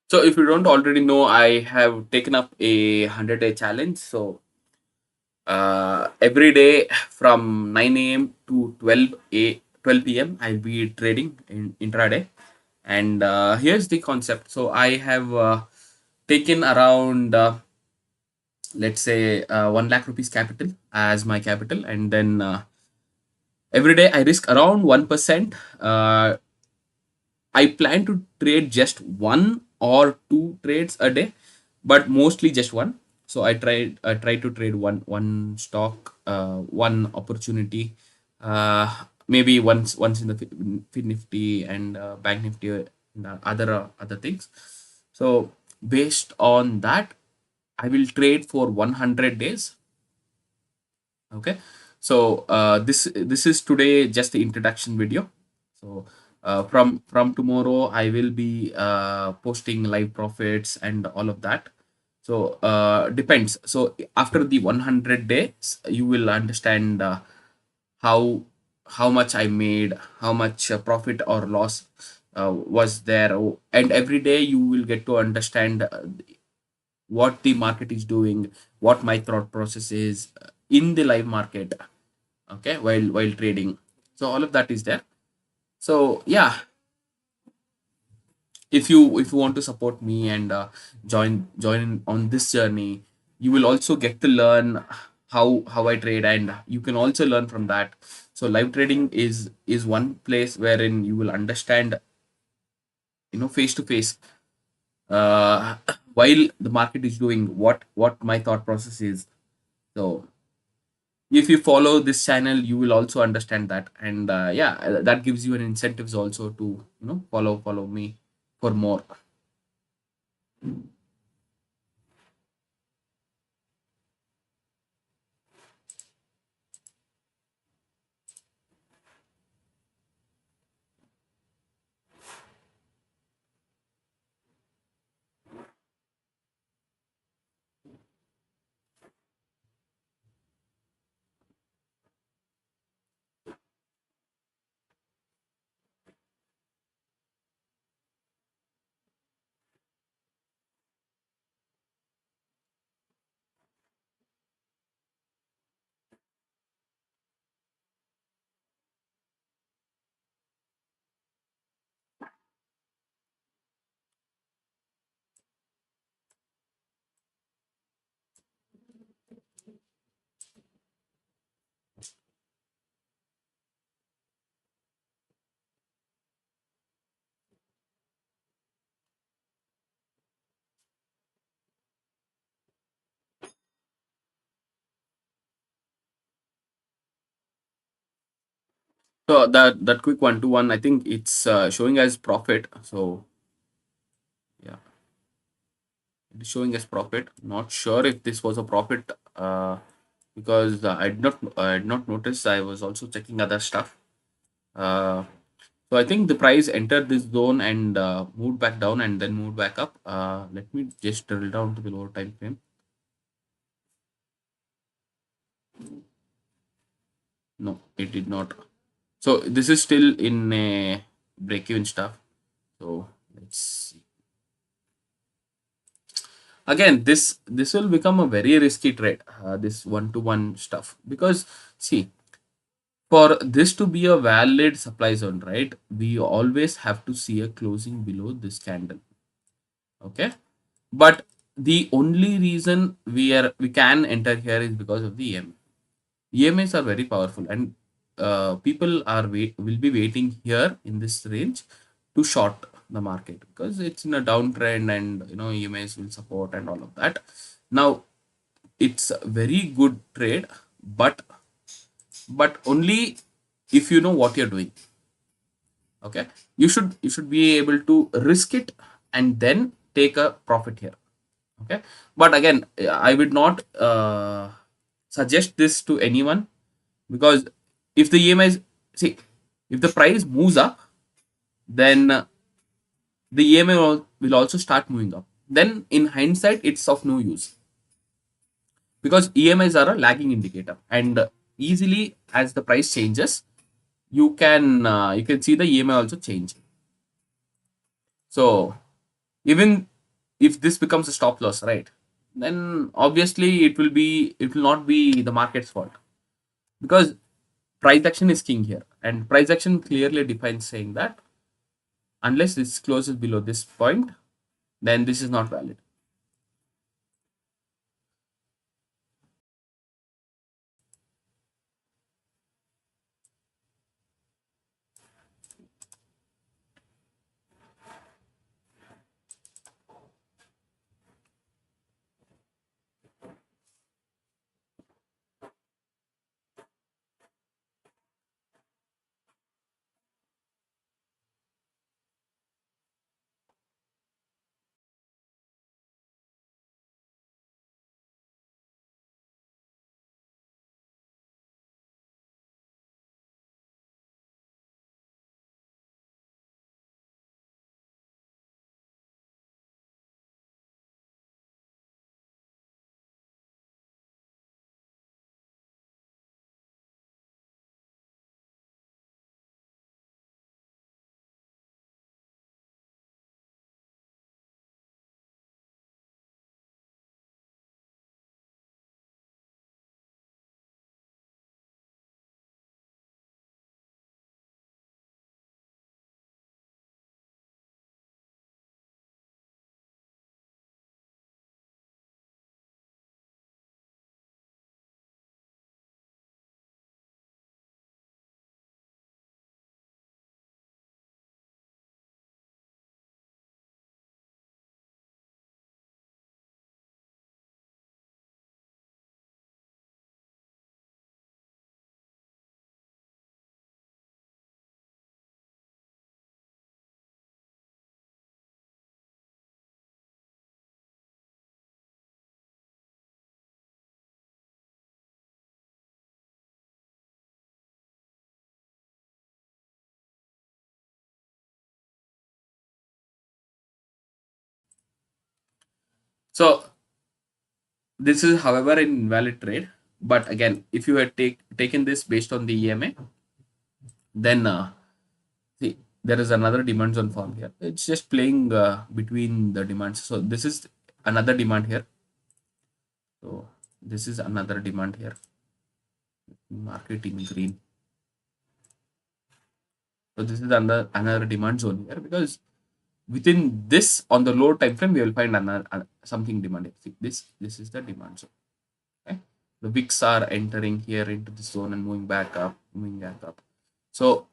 So if you don't already know, I have taken up a 100-day challenge. So every day from 9 a.m. to 12 p.m. I'll be trading in intraday. And here's the concept. So I have taken around let's say 1 lakh rupees capital as my capital, and then every day I risk around 1%. I plan to trade just 1 or 2 trades a day, but mostly just one. So I try to trade one stock, one opportunity, maybe once in the Nifty and Bank Nifty and other things. So based on that, I will trade for 100 days. Okay. So this is today just the introduction video. So from tomorrow I will be posting live profits and all of that. So depends. So after the 100 days, you will understand how how much I made, how much profit or loss was there, and every day you will get to understand what the market is doing, what my thought process is in the live market. Okay, while trading. So all of that is there. So yeah, if you want to support me and join on this journey, you will also get to learn how I trade, and you can also learn from that. So live trading is one place wherein you will understand, face to face, while the market is doing what my thought process is. So if you follow this channel, you will also understand that, and yeah, that gives you an incentives also to follow me for more. So that quick 1 to 1, I think it's showing as profit. So yeah, it is showing as profit. Not sure if this was a profit, because I did not notice. I was also checking other stuff. Uh, so I think the price entered this zone and moved back down and then moved back up. Let me just drill down to the lower time frame. No, it did not. So this is still in a break-even stuff. So let's see. Again, this will become a very risky trade, this 1 to 1 stuff, because see, for this to be a valid supply zone, right, we always have to see a closing below this candle. Okay, but the only reason we can enter here is because of the EMAs are very powerful, and people will be waiting here in this range to short the market because it's in a downtrend, and EMAs will support and all of that. Now it's a very good trade, but only if you know what you're doing. Okay, you should be able to risk it and then take a profit here. Okay, but again, I would not suggest this to anyone, because if the EMI is, see, if the price moves up, then the EMI will also start moving up. Then in hindsight, it's of no use, because EMIs are a lagging indicator, and easily as the price changes, you can see the EMI also change. So even if this becomes a stop loss, right, then obviously it will not be the market's fault, because price action is king here, and price action clearly defines saying that unless this closes below this point, then this is not valid. So this is, however, an invalid trade. But again, if you had taken this based on the EMA, then see, there is another demand zone form here. It's just playing between the demands. So this is another demand here. So this is another demand here. Market in green. So this is another demand zone here, because within this, on the lower time frame, we will find another something demand. See, this is the demand zone. Okay? The wicks are entering here into this zone and moving back up, moving back up. So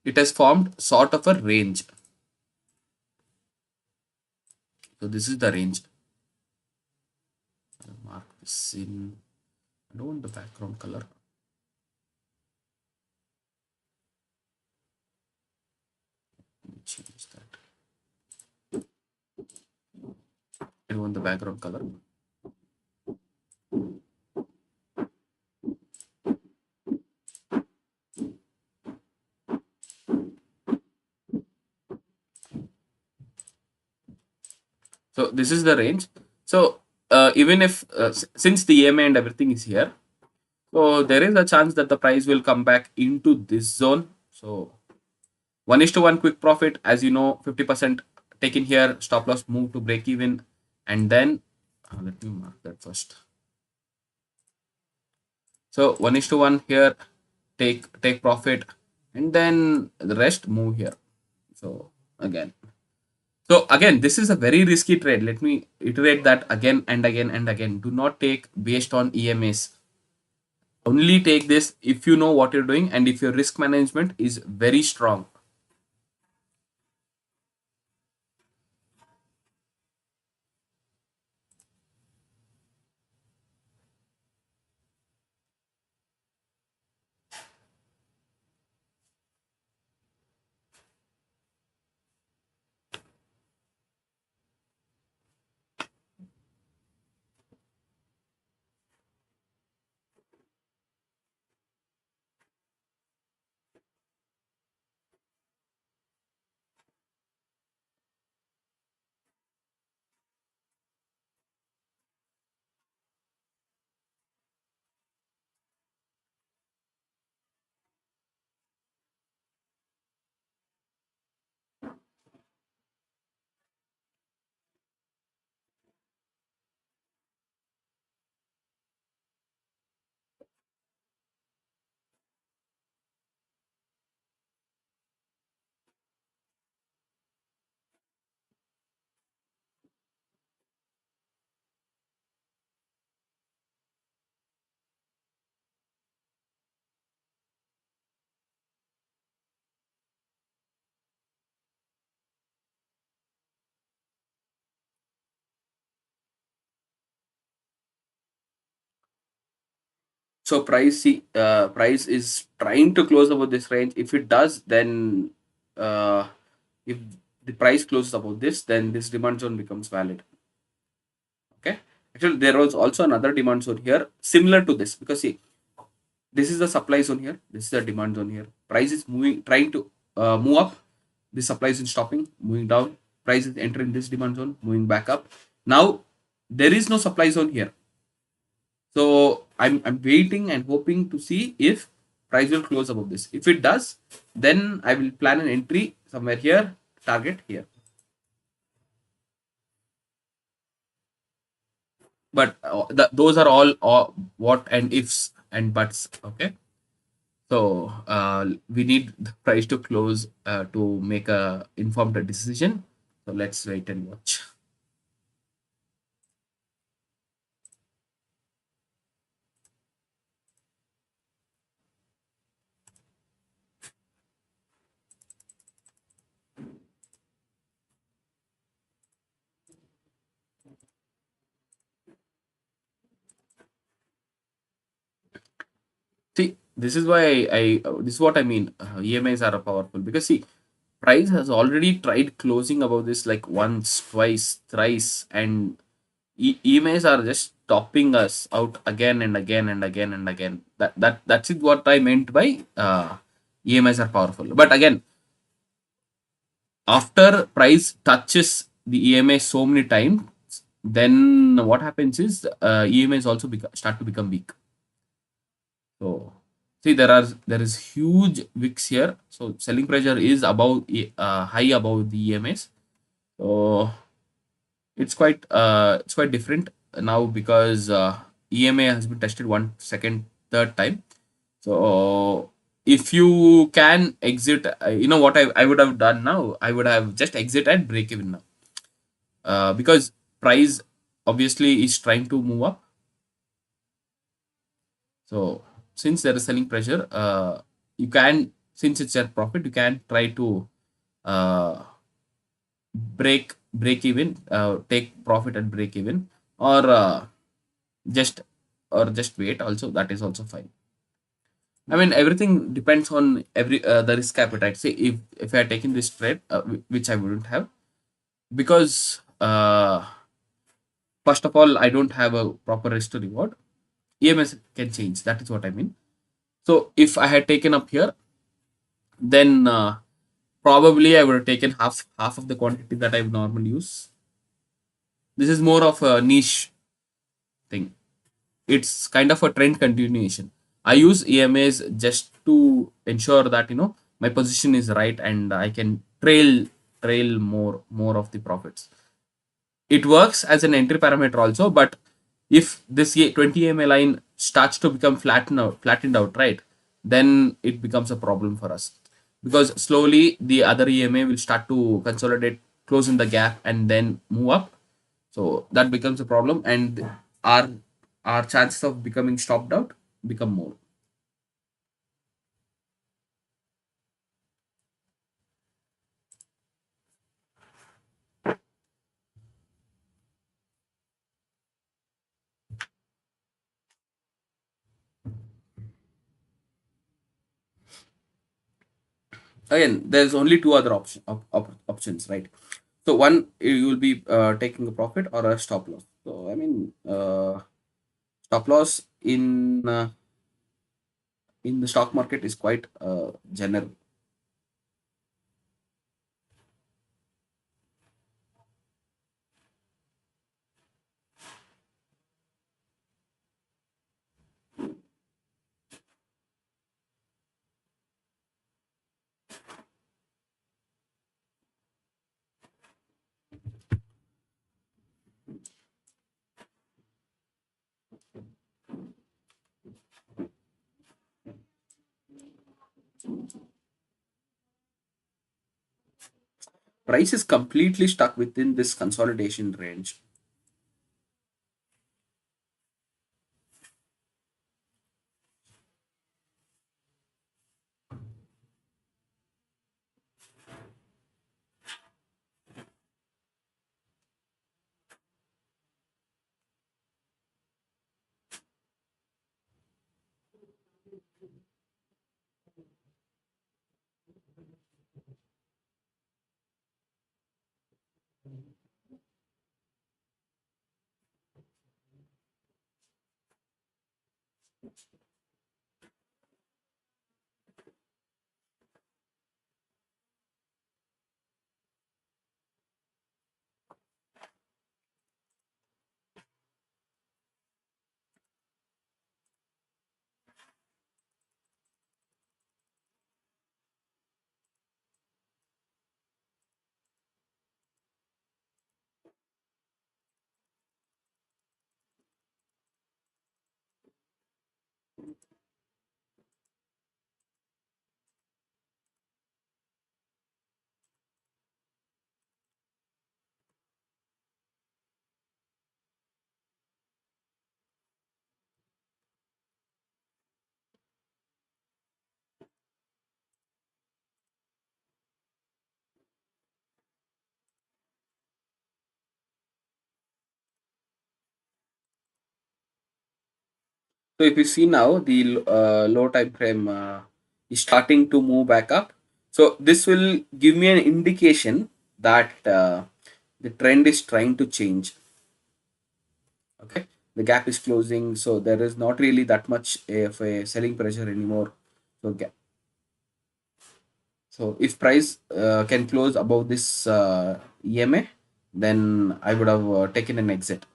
it has formed sort of a range. So this is the range. I'll mark this in. I don't want the background color. Let me change that. I don't want the background color. So this is the range. So even if since the EMA and everything is here, so there is a chance that the price will come back into this zone. So 1:1 quick profit, as you know, 50% taken here, stop loss move to break even, and then let me mark that first. So 1:1 here, take profit, and then the rest move here. So again, this is a very risky trade. Let me iterate that again and again and again. Do not take based on EMAs. Only take this if you know what you're doing and if your risk management is very strong. So price is trying to close above this range. If it does, then if the price closes above this, then this demand zone becomes valid. Okay. Actually, there was also another demand zone here similar to this, because see, this is the supply zone here. This is the demand zone here. Price is moving, trying to move up. The supply is stopping, moving down. Price is entering this demand zone, moving back up. Now there is no supply zone here. So I'm waiting and hoping to see if price will close above this. If it does, then I will plan an entry somewhere here, target here. But those are all what and ifs and buts. Okay. So we need the price to close to make a informed decision. So let's wait and watch. See, this is why this is what I mean. EMIs are powerful, because see, price has already tried closing above this like once, twice, thrice, and EMIs are just stopping us out again and again and again and again. That's it. What I meant by EMIs are powerful. But again, after price touches the EMA so many times, then what happens is EMA is also start to become weak. So see, there is huge wicks here. So selling pressure is above high above the EMAs. So it's quite different now because EMA has been tested one second third time. So if you can exit, you know what I would have done now, I would have just exit and break even now, because price obviously is trying to move up. So since there is selling pressure, you can, since it's a profit, you can try to uh, break even, take profit and break even, or just just wait. Also, that is also fine. I mean, everything depends on every the risk appetite. Say if I had taken this trade, which I wouldn't have, because first of all, I don't have a proper risk to reward. EMS can change. That is what I mean. So if I had taken up here, then probably I would have taken half of the quantity that I would normally use. This is more of a niche thing. It's kind of a trend continuation. I use EMAs just to ensure that my position is right and I can trail more of the profits. It works as an entry parameter also, but if this 20 EMA line starts to become flattened out, right, then it becomes a problem for us, because slowly the other EMA will start to consolidate, close in the gap, and then move up. So that becomes a problem, and our our chances of becoming stopped out become more. Again, there's only two other options, right? So one, you will be taking a profit or a stop loss. So I mean, stop loss in the stock market is quite general. Price is completely stuck within this consolidation range. So if you see now, the low time frame is starting to move back up. So this will give me an indication that the trend is trying to change. Okay, the gap is closing, so there is not really that much of a selling pressure anymore. So so if price can close above this EMA, then I would have taken an exit.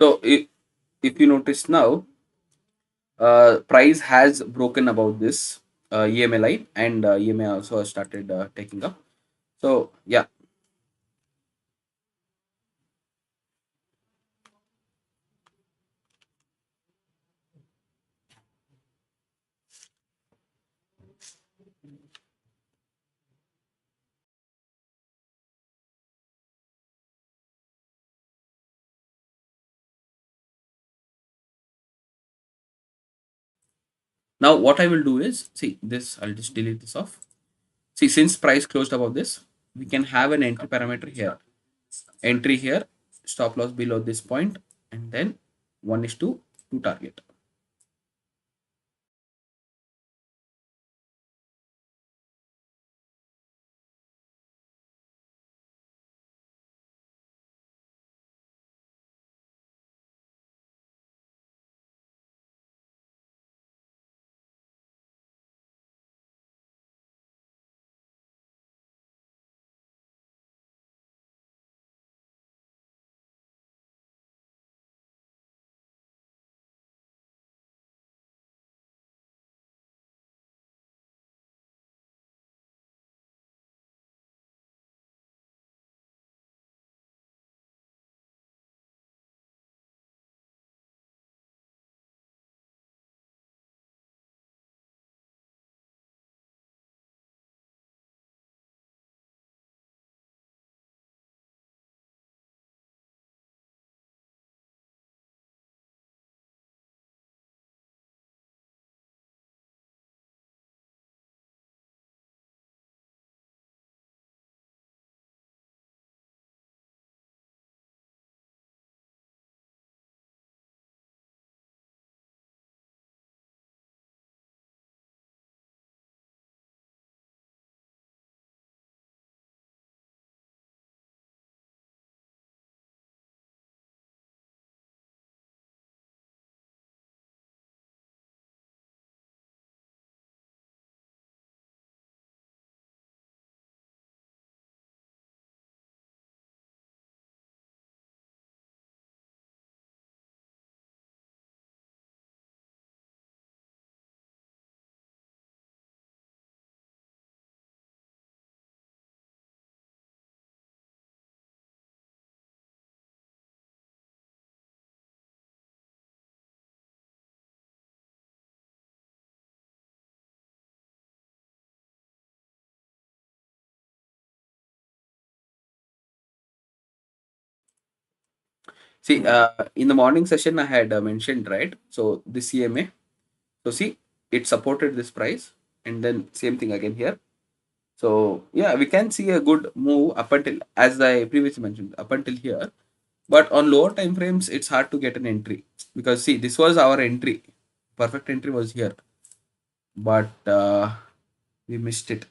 So if you notice now, price has broken above this EMA line, and EMA also has started taking up. So yeah, now what I will do is, see this, I'll just delete this off. See, since price closed above this, we can have an entry parameter here. Entry here, stop loss below this point, and then 1 is to 2 target. See, in the morning session, I had mentioned, right? So this EMA, so see, it supported this price, and then same thing again here. So yeah, we can see a good move up until, as I previously mentioned, up until here. But on lower time frames, it's hard to get an entry because see, this was our entry. Perfect entry was here, but we missed it.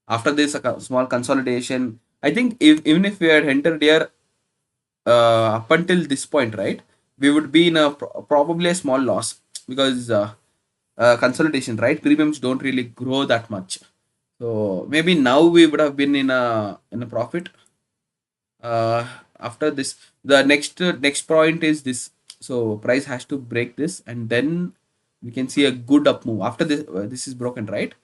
After this, small consolidation. I think if even if we had entered here up until this point, right, we would be in a probably a small loss because consolidation, right? Premiums don't really grow that much. So maybe now we would have been in a profit. Uh, After this, the next point is this. So price has to break this, and then we can see a good up move. After this, this is broken, right?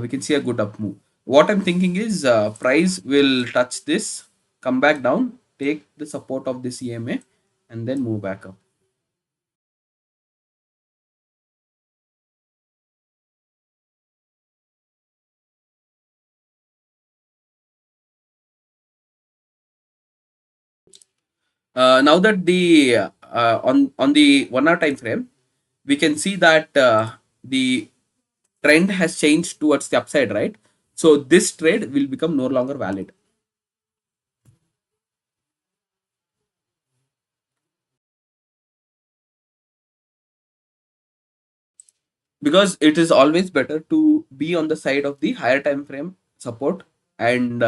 We can see a good up move. What I'm thinking is price will touch this, come back down, take the support of this EMA, and then move back up. Now that the on the 1 hour time frame, we can see that the trend has changed towards the upside, right? So this trade will become no longer valid because it is always better to be on the side of the higher time frame support and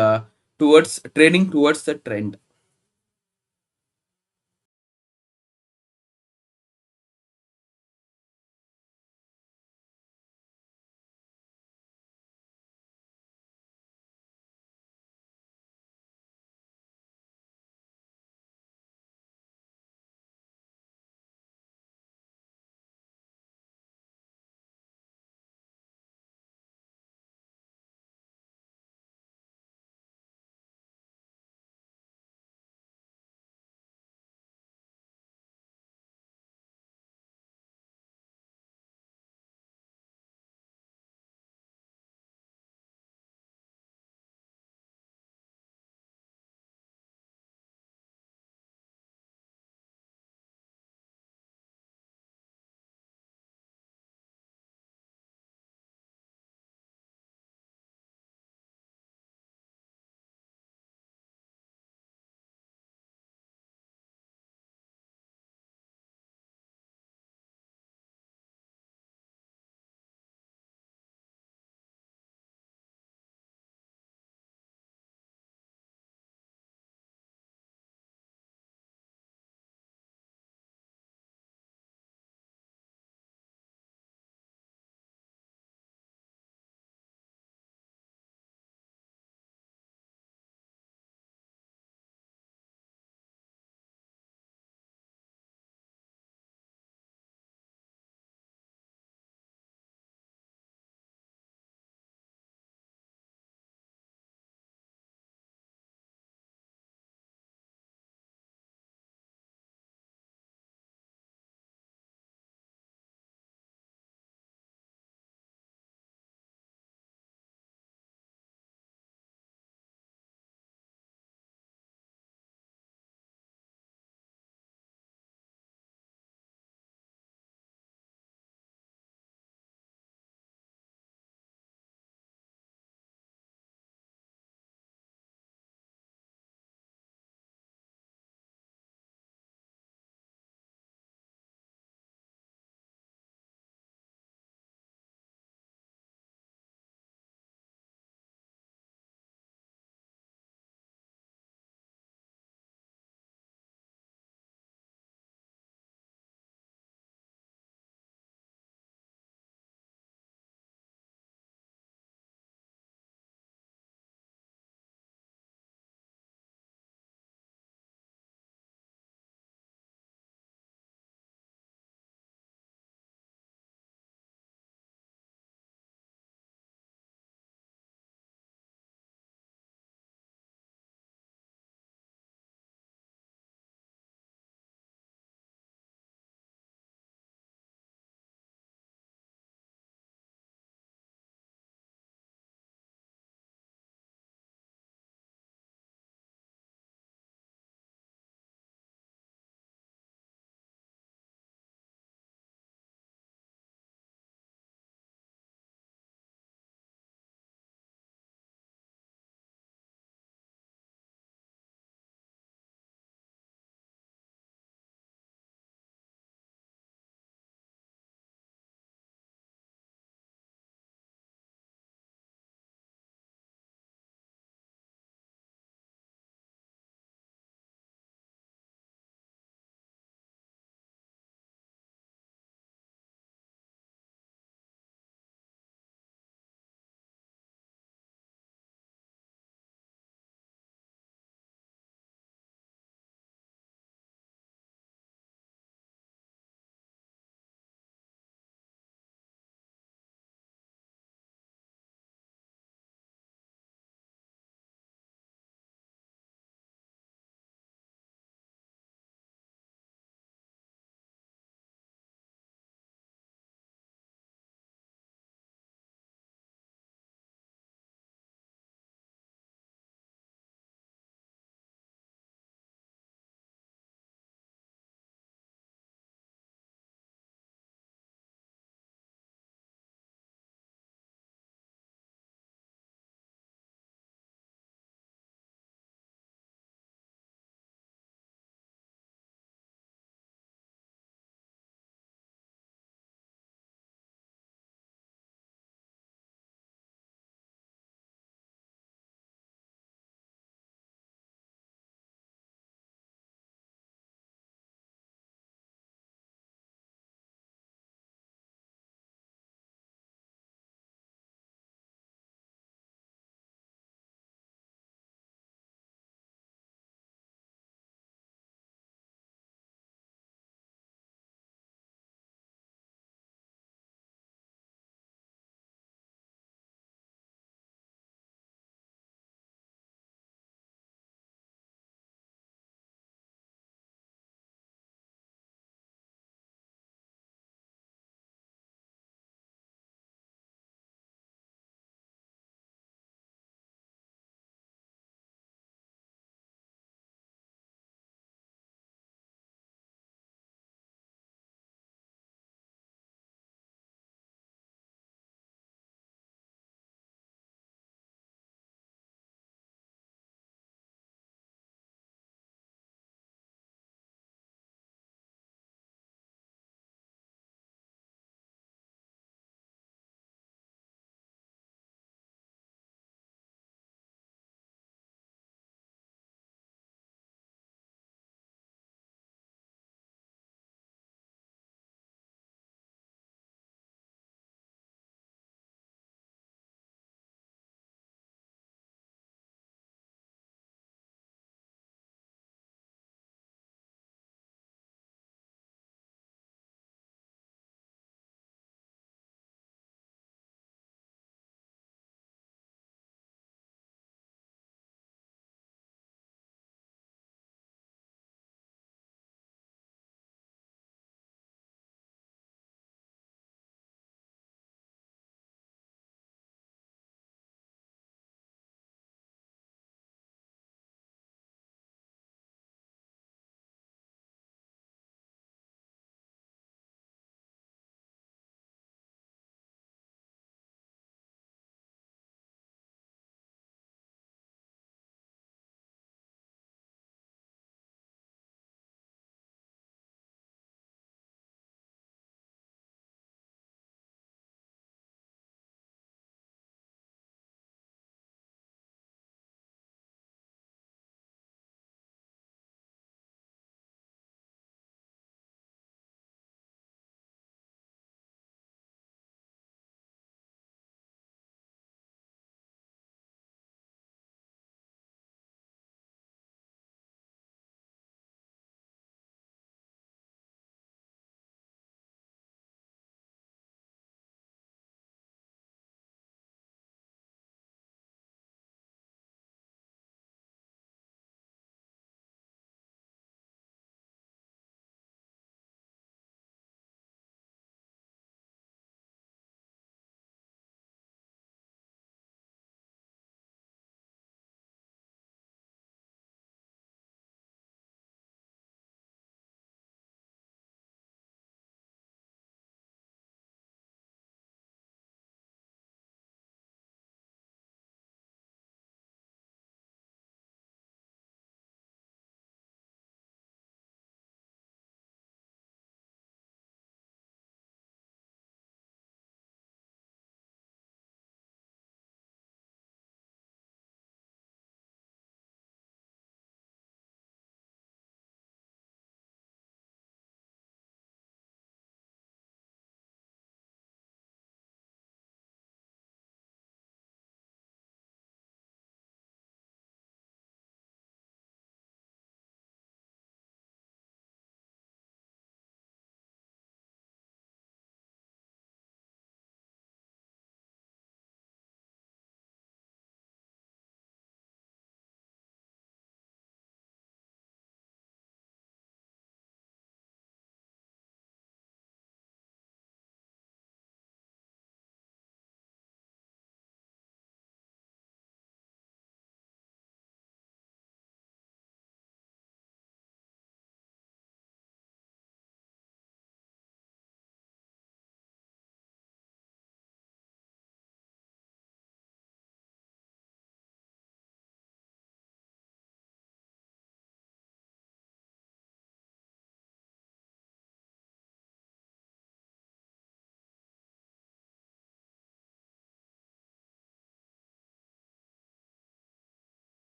towards trading towards the trend.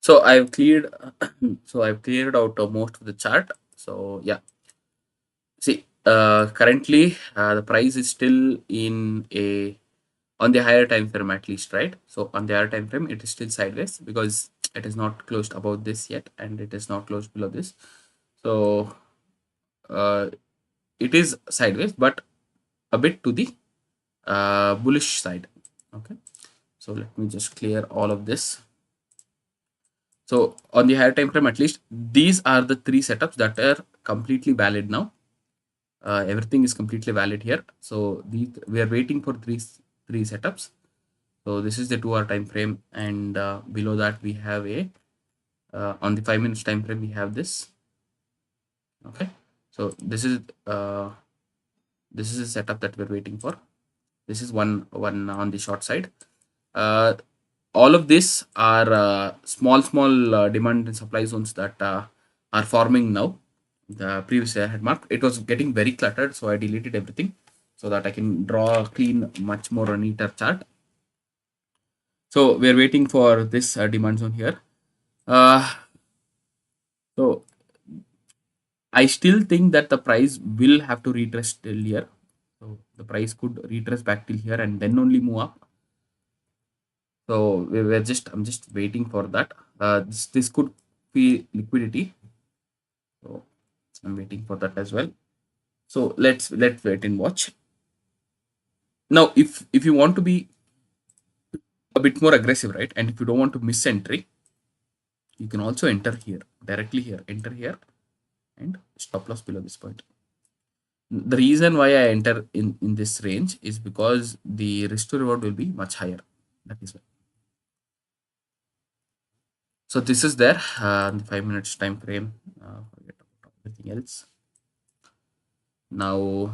So I've cleared so I've cleared out most of the chart. So yeah, see, currently the price is still in a on the higher time frame at least, right? So on the higher time frame, it is still sideways because it is not closed above this yet, and it is not closed below this. So uh, it is sideways, but a bit to the bullish side. Okay, so let me just clear all of this. So on the higher time frame, at least these are the three setups that are completely valid now. Everything is completely valid here. So we are waiting for three setups. So this is the 2 hour time frame, and below that we have a on the 5 minutes time frame we have this. Okay, so this is a setup that we're waiting for. This is one on the short side. Uh, all of this are small demand and supply zones that are forming now. The previous I had marked, it was getting very cluttered, so I deleted everything so that I can draw a clean, much more neater chart. So we're waiting for this demand zone here. Uh, so I still think that the price will have to retrace till here. So the price could retrace back till here and then only move up. So I'm just waiting for that. This could be liquidity. So I'm waiting for that as well. So let's wait and watch. Now, if you want to be a bit more aggressive, right, and if you don't want to miss entry, you can also enter here directly here. Enter here and stop loss below this point. The reason why I enter in this range is because the risk to reward will be much higher. That is why. So this is there the 5 minutes time frame. Forget about everything else. Now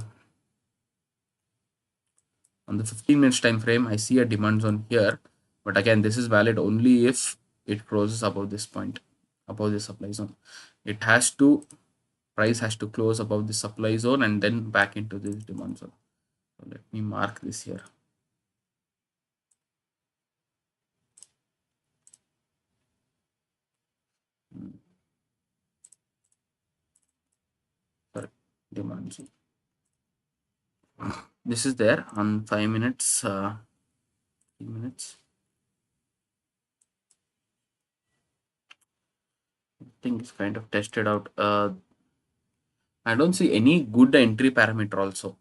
on the 15 minutes time frame, I see a demand zone here, but again, this is valid only if it closes above this point, above the supply zone. It has to price has to close above the supply zone and then back into this demand zone. So let me mark this here. Sorry, demand zone. This is there on 5 minutes, 3 minutes. I think it's kind of tested out. I don't see any good entry parameter also.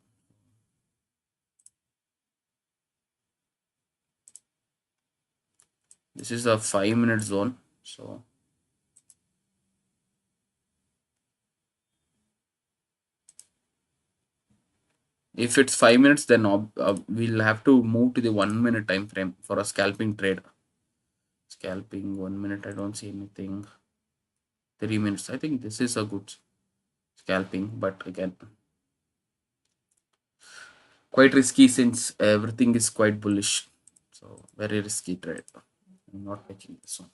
This is a 5 minute zone. So if it's 5 minutes, then we'll have to move to the 1 minute time frame for a scalping trade. Scalping 1 minute, I don't see anything. 3 minutes, I think this is a good scalping, but again, quite risky since everything is quite bullish. So very risky trade. I'm not taking this one.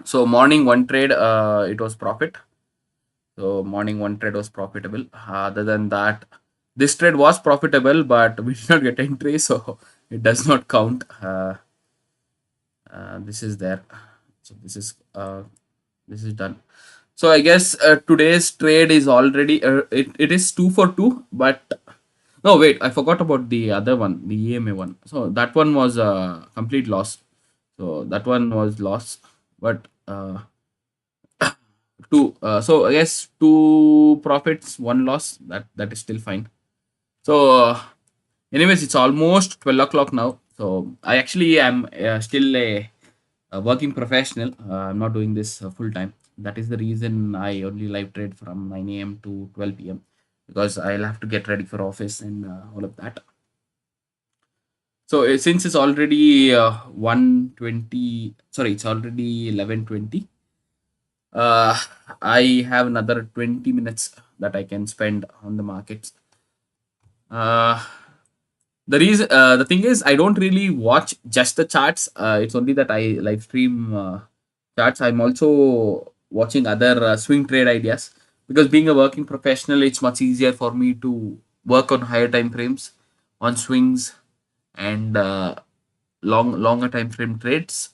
So morning one trade, it was profit. So morning one trade was profitable. Other than that, this trade was profitable, but we did not get entry, so it does not count. This is there. So this is done. So I guess today's trade is already it is 2 for 2, but no, wait, I forgot about the other one, the EMA one. So that one was a complete loss. So that one was loss, but two. So I guess two profits, one loss. That is still fine. So anyways, it's almost 12 o'clock now. So I actually am still a working professional. I'm not doing this full time. That is the reason I only live trade from 9 a.m. to 12 p.m. because I'll have to get ready for office and all of that. So since it's already 1:20, sorry, it's already 11:20. Uh, I have another 20 minutes that I can spend on the markets. Uh, the thing is, I don't really watch just the charts. It's only that I live stream charts. I'm also watching other swing trade ideas because being a working professional, it's much easier for me to work on higher time frames, on swings, and longer time frame trades.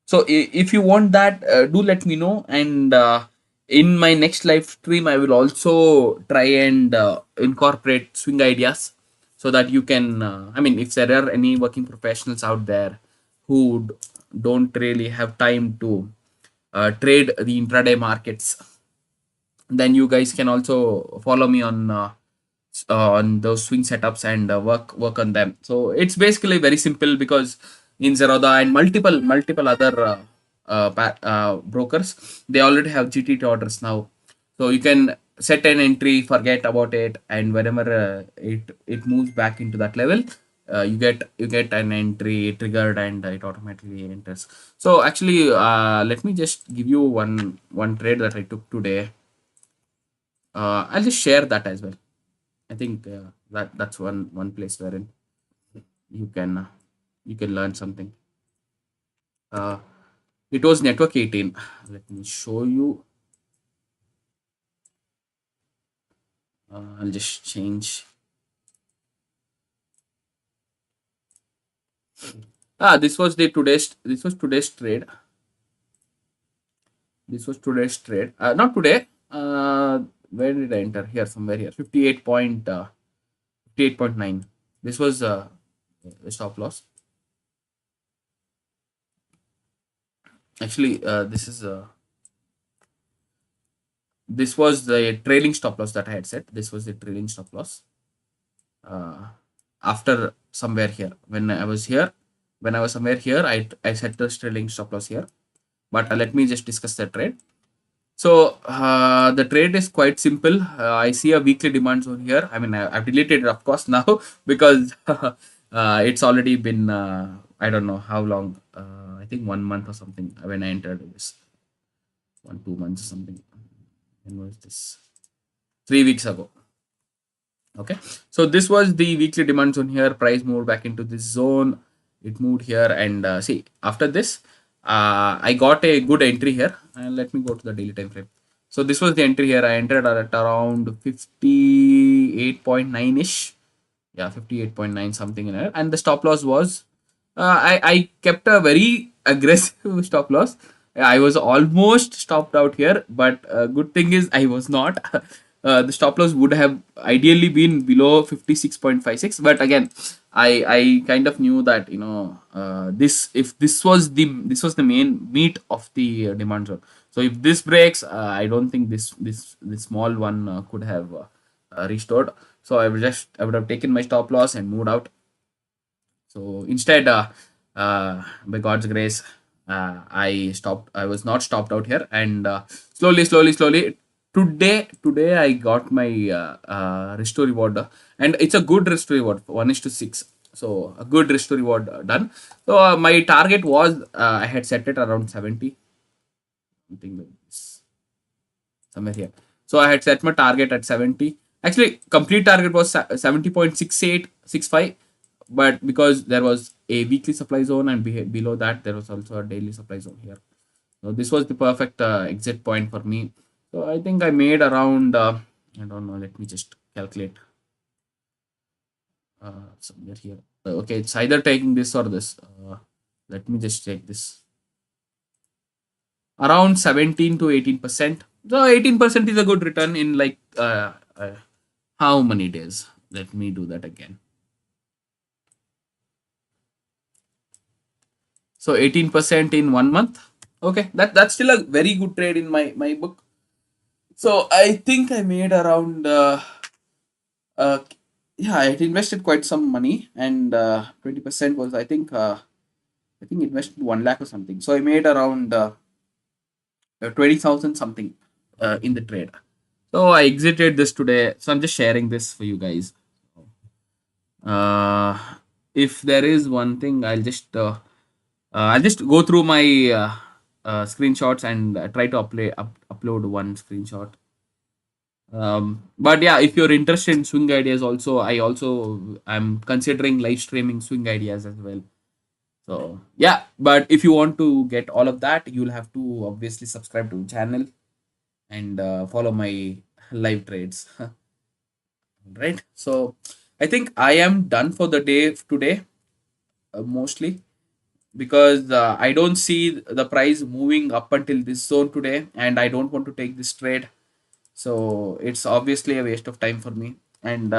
So if you want that, do let me know. And in my next live stream, I will also try and incorporate swing ideas so that you can. I mean, if there are any working professionals out there who don't really have time to trade the intraday markets, then you guys can also follow me on those swing setups and work on them. So it's basically very simple, because in Zerodha and multiple other brokers, they already have GTT orders now. So you can set an entry, forget about it, and whenever it moves back into that level, you get an entry triggered, and it automatically enters. So actually, let me just give you one trade that I took today. I'll just share that as well. I think that's one place wherein you can uh, you can learn something. Uh, it was network 18. Let me show you. I'll just change. This was today's trade. This was today's trade. Not today. Where did I enter? Here, somewhere here. 58.9. This was a stop loss. Actually, this was the trailing stop loss that I had set. This was the trailing stop loss. uh, After somewhere here, when I was somewhere here, I set the trailing stop loss here. But let me just discuss the trade. So the trade is quite simple. I see a weekly demand zone here. I mean, I've deleted it, of course, now, because it's already been I don't know how long. I think 1 month or something when I entered this. 1 2 months or something. When was this? 3 weeks ago. Okay, so this was the weekly demand zone here. Price moved back into this zone. It moved here, and see, after this, I got a good entry here. And let me go to the daily time frame. So this was the entry here. I entered at around 58.9 ish. Yeah, 58.9 something in there. And the stop loss was, I kept a very aggressive stop loss. I was almost stopped out here, but good thing is I was not. The stop loss would have ideally been below 56.56, but again, I kind of knew that, this, if this was the main meat of the demand zone. So if this breaks, I don't think this small one could have restored. So I would have taken my stop loss and moved out. So instead, by God's grace, I was not stopped out here, and slowly. Today I got my restore reward, and it's a good restore reward, 1:6. So a good restore reward done. So my target was, I had set it around 70, something like this, somewhere here. So I had set my target at 70. Actually, complete target was 70.6865, but because there was a weekly supply zone, and below that there was also a daily supply zone here. So this was the perfect exit point for me. So I think I made around, I don't know, let me just calculate somewhere here. Okay, it's either taking this or this. Let me just take this. Around 17 to 18%. So 18% is a good return in, like, how many days? Let me do that again. So 18% in 1 month. Okay, that's still a very good trade in my book. So I think I made around, uh, yeah, I had invested quite some money, and 20% was, I think invested 1 lakh or something. So I made around 20,000 something in the trade. So I exited this today. So I'm just sharing this for you guys. Uh, if there is one thing, I'll just go through my screenshots, and try to upload one screenshot. But yeah, if you're interested in swing ideas, also I'm considering live streaming swing ideas as well. So yeah, but if you want to get all of that, you'll have to obviously subscribe to the channel and follow my live trades. Right. So I think I am done for the day today. mostly, because I don't see the price moving up until this zone today, and I don't want to take this trade. So it's obviously a waste of time for me, and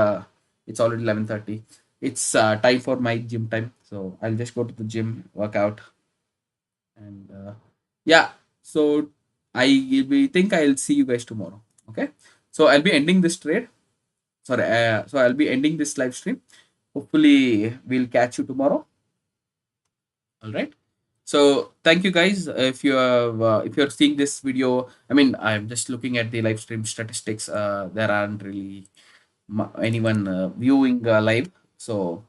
it's already 11:30. It's time for my gym time, so I'll just go to the gym, work out, and yeah. So think I'll see you guys tomorrow. Okay. So I'll be ending this trade. Sorry. So I'll be ending this live stream. Hopefully, we'll catch you tomorrow. All right. So thank you guys. If you're seeing this video, I mean, I'm just looking at the live stream statistics. There aren't really anyone viewing live. So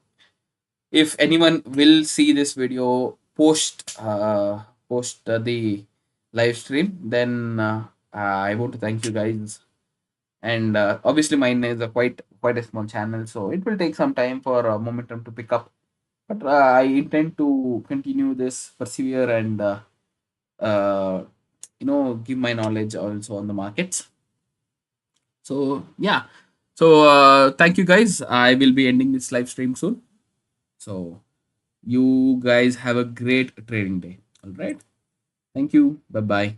if anyone will see this video post the live stream, then I want to thank you guys. And obviously, mine is a quite a small channel, so it will take some time for momentum to pick up. But I intend to continue this, persevere, and uh, give my knowledge also on the markets. So yeah. So thank you guys. I will be ending this live stream soon. So you guys have a great trading day. All right. Thank you. Bye bye.